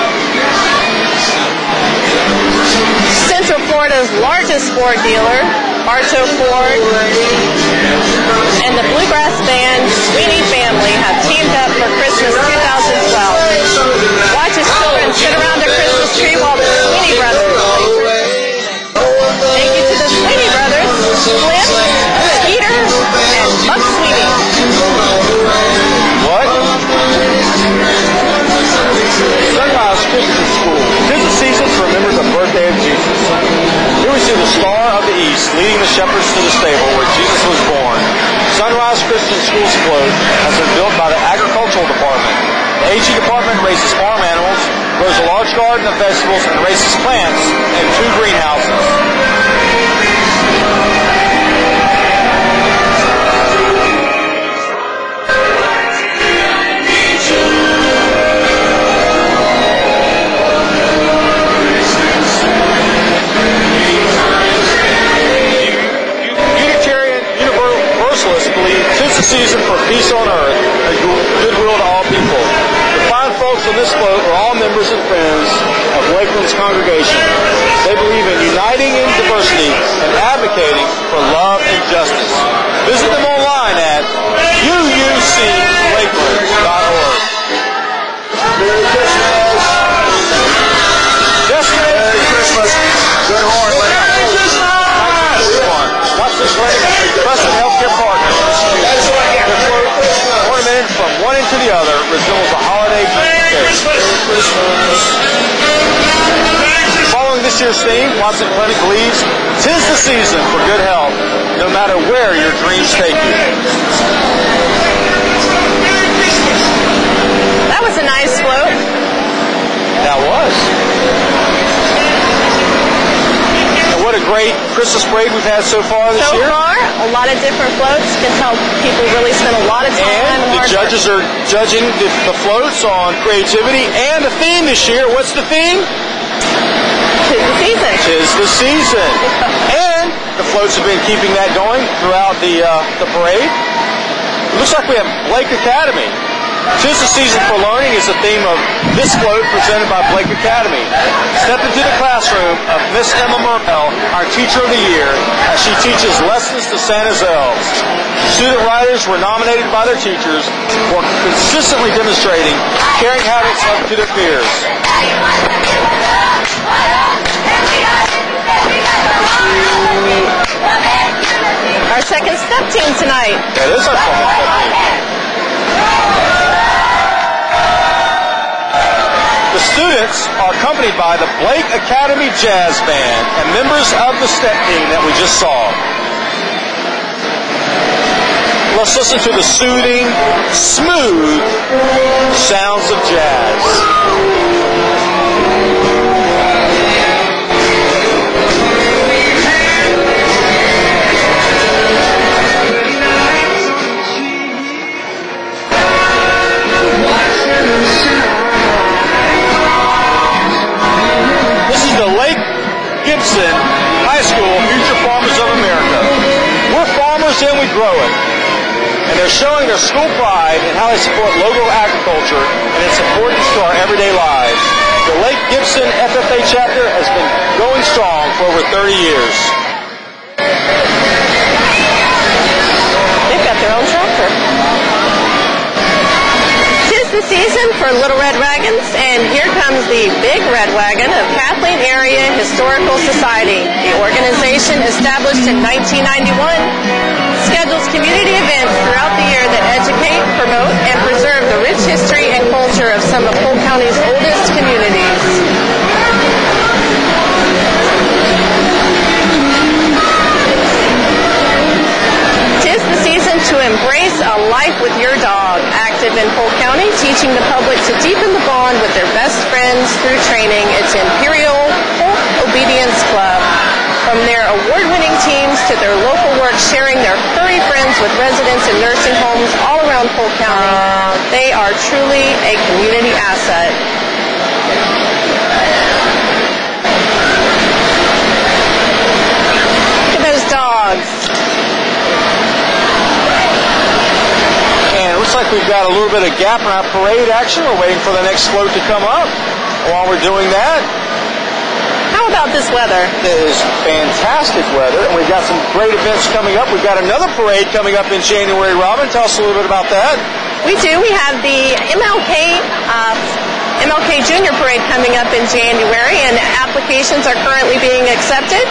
Central Florida's largest Ford dealer, Arto Ford, and the bluegrass band Sweeney Family have teamed up for Christmas 2012. Watch as children sit around their Christmas tree while the Sweeney Brothers play. Thank you to the Sweeney Brothers, Flip, Skeeter, and Buck Sweeney. What? Sunrise Christian School. Tis the season to remember the birthday of Jesus. Here we see the Star of the East leading the shepherds to the stable where Jesus was born. Sunrise Christian School's float has been built by the Agricultural Department. The AG Department raises farm animals, grows a large garden of vegetables, and raises plants in 2 greenhouses. The season for peace on earth and goodwill to all people. The fine folks on this float are all members and friends of Lakeland's congregation. They believe in uniting in diversity and advocating for love and justice. Visit them online at uuclakeland.org. Merry Christmas! Merry Christmas! Good Lord! Merry Christmas! Watch this lady, trusted healthcare partner. Ornamented from one end to the other resembles a holiday cake. Following this year's theme, Watson Clinic believes 'tis the season for good health, no matter where your dreams take you. That was a nice float. That was. What a great Christmas parade we've had so far this year. So far, a lot of different floats. You can tell people really spend a lot of time. And the judges are judging the floats on creativity and the theme this year. What's the theme? 'Tis the season. 'Tis the season. And the floats have been keeping that going throughout the parade. It looks like we have Blake Academy. 'Tis the season for learning is the theme of this float presented by Blake Academy. Step into the classroom of Miss Emma Murpell, our Teacher of the Year, as she teaches lessons to Santa's elves. Student writers were nominated by their teachers for consistently demonstrating caring habits to their peers. Our second step team tonight. That is our second step team. The students are accompanied by the Blake Academy Jazz Band and members of the step team that we just saw. Let's listen to the soothing, smooth sounds of jazz. High School, Future Farmers of America. We're farmers and we grow it. And they're showing their school pride in how they support local agriculture and its importance to our everyday lives. The Lake Gibson FFA chapter has been going strong for over 30 years. They've got their own tractor. The season for Little Red Wagons, and here comes the Big Red Wagon of Kathleen Area Historical Society. The organization, established in 1991, schedules community events throughout the year that educate, promote, and preserve the rich history and culture of some of Polk County's oldest communities. through training. It's Imperial Folk Obedience Club. From their award-winning teams to their local work, sharing their furry friends with residents in nursing homes all around Polk County, they are truly a community asset. Look at those dogs. And it looks like we've got a little bit of gap in our parade action. We're waiting for the next float to come up. While we're doing that, how about this weather? It is fantastic weather, and we've got some great events coming up. We've got another parade coming up in January. Robin, tell us a little bit about that. We do. We have the MLK Junior Parade coming up in January, and applications are currently being accepted.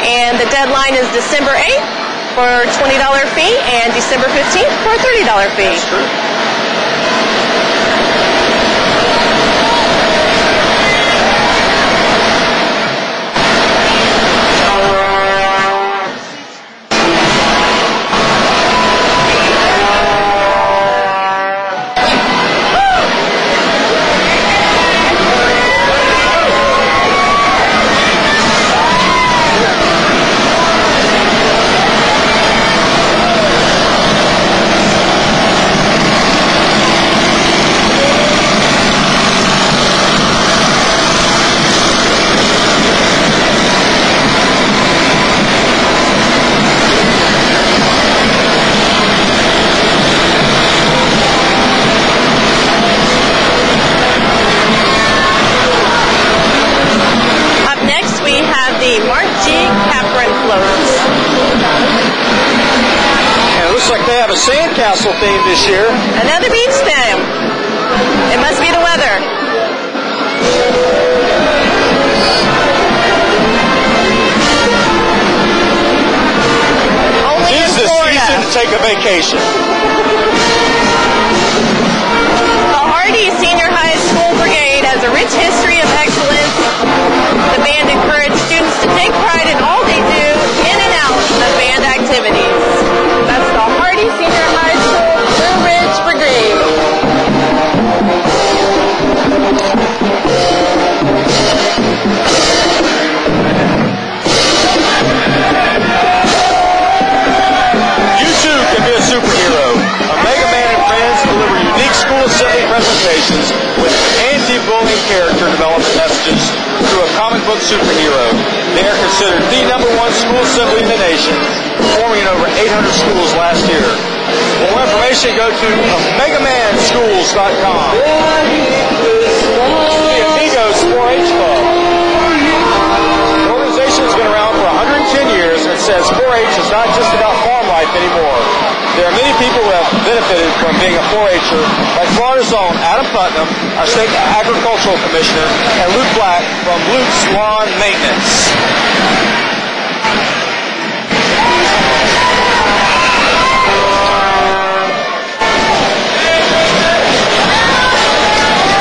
And the deadline is December 8th for a $20 fee and December 15th for a $30 fee. That's true. Sandcastle theme this year. Another beach theme. It must be the weather. Only in Florida. It's the season to take a vacation. The Hardy Senior High School Brigade has a rich history of excellence. The band encourages students to take pride in all they do in and out of band activities. That's the Hardy Senior High School Blue Ridge Brigade. You too can be a superhero. Omega Man and Friends deliver unique school assembly presentations with anti-bullying character development messages through a comic book superhero. They are considered the #1 school assembly in the nation, performing in over 800 schools last year. For more information, go to OmegaManSchools.com. The Amigos 4-H Club. The organization has been around for 110 years and says 4-H is not just about farm life anymore. There are many people who have benefited from being a 4-H'er, like Florida's own Adam Putnam, our state agricultural commissioner, and Luke Black from Luke's Lawn Maintenance.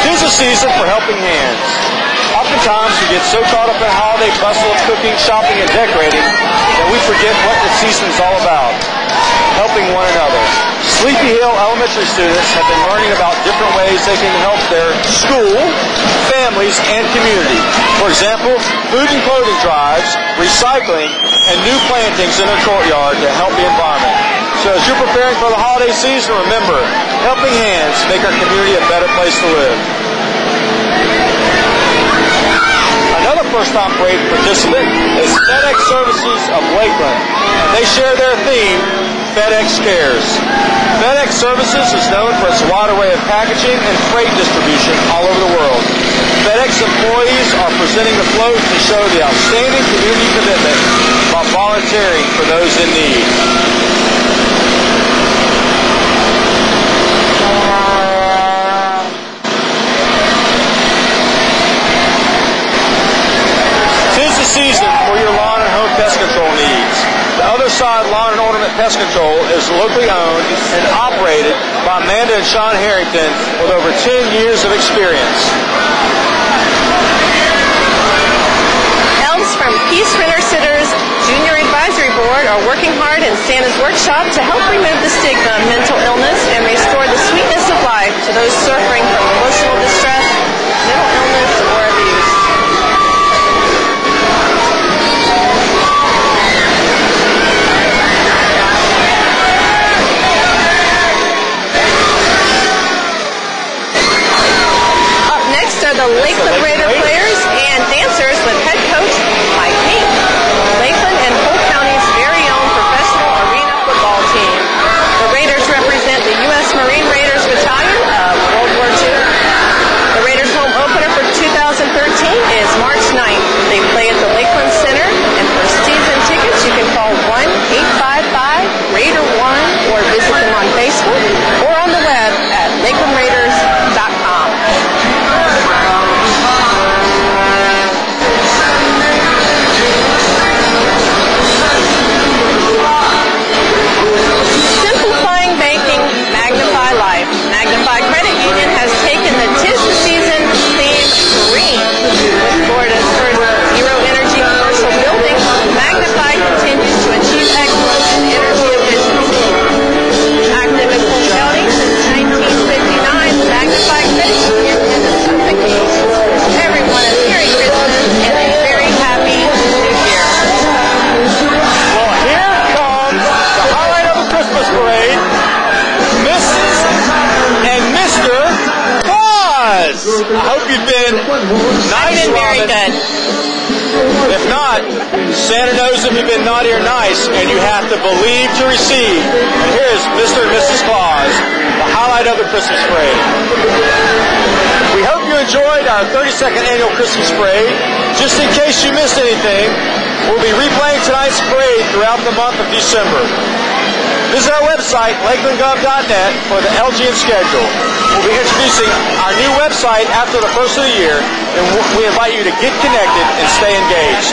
Tis the season for helping hands. Oftentimes we get so caught up in the holiday bustle of cooking, shopping, and decorating that we forget what the season is all about. Helping one another. Sleepy Hill Elementary students have been learning about different ways they can help their school, families, and community. For example, food and clothing drives, recycling, and new plantings in their courtyard to help the environment. So as you're preparing for the holiday season, remember, helping hands make our community a better place to live. Another first-time parade participant is FedEx Services of Lakeland, and they share their theme, FedEx Cares. FedEx Services is known for its wide array of packaging and freight distribution all over the world. FedEx employees are presenting the float to show the outstanding community commitment while volunteering for those in need. Tis the season for your lawn and home pest control needs. The Other Side Lawn and Ornament Pest Control is locally owned and operated by Amanda and Sean Harrington with over 10 years of experience. Elves from Peace Renter Sitters Junior Advisory Board are working hard in Santa's workshop to help remove the stigma of mental illness and restore the sweetness of life to those suffering from emotional distress, mental illness, or are the Lakeland Raider players and dancers with head coach Mike Meek. Lakeland and Polk County's very own professional arena football team. The Raiders represent the U.S. Marine Raiders Battalion of World War II. The Raiders' home opener for 2013 is March 9th. They play at the Lakeland Center, and for season tickets, you can call 1-855-RAIDER1 or visit them on Facebook or on the web at lakelandraiders.com. Simplifying banking, magnify life. Magnify Credit Union has taken the 'tis the season theme green. With Florida's first zero-energy commercial building, Magnify continues to achieve excellence in energy efficiency. Active in Polk County since 1959, Magnify Credit Union is a perfect case. Everyone a Merry Christmas and a very happy New Year. Well, here comes the highlight of the Christmas parade, Mrs. and Mr. Claus. I hope you've been nice. I've been very good. If not, Santa knows if you've been naughty or nice, and you have to believe to receive. And here's Mr. and Mrs. Claus, the highlight of the Christmas parade. We hope you enjoyed our 32nd annual Christmas parade. Just in case you missed anything, we'll be replaying tonight's parade throughout the month of December. Visit our website, lakelandgov.net, for the LGN schedule. We'll be introducing our new website after the first of the year, and we invite you to get connected and stay engaged.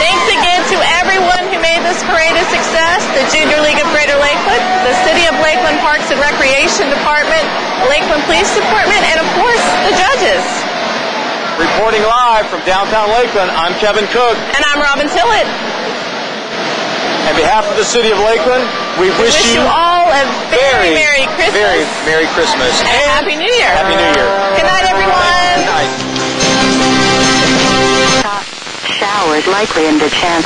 Thanks again to everyone who made this parade a success, the Junior League of Greater Lakeland, the City of Lakeland Parks and Recreation Department, Lakeland Police Department, and of course, the judges. Reporting live from downtown Lakeland, I'm Kevin Cook. And I'm Robin Tillett. On behalf of the City of Lakeland, we wish you all a very Merry Christmas. Very Merry Christmas. And Happy New Year. Happy New Year. Good night, everyone. Good night. Showers likely and the chance of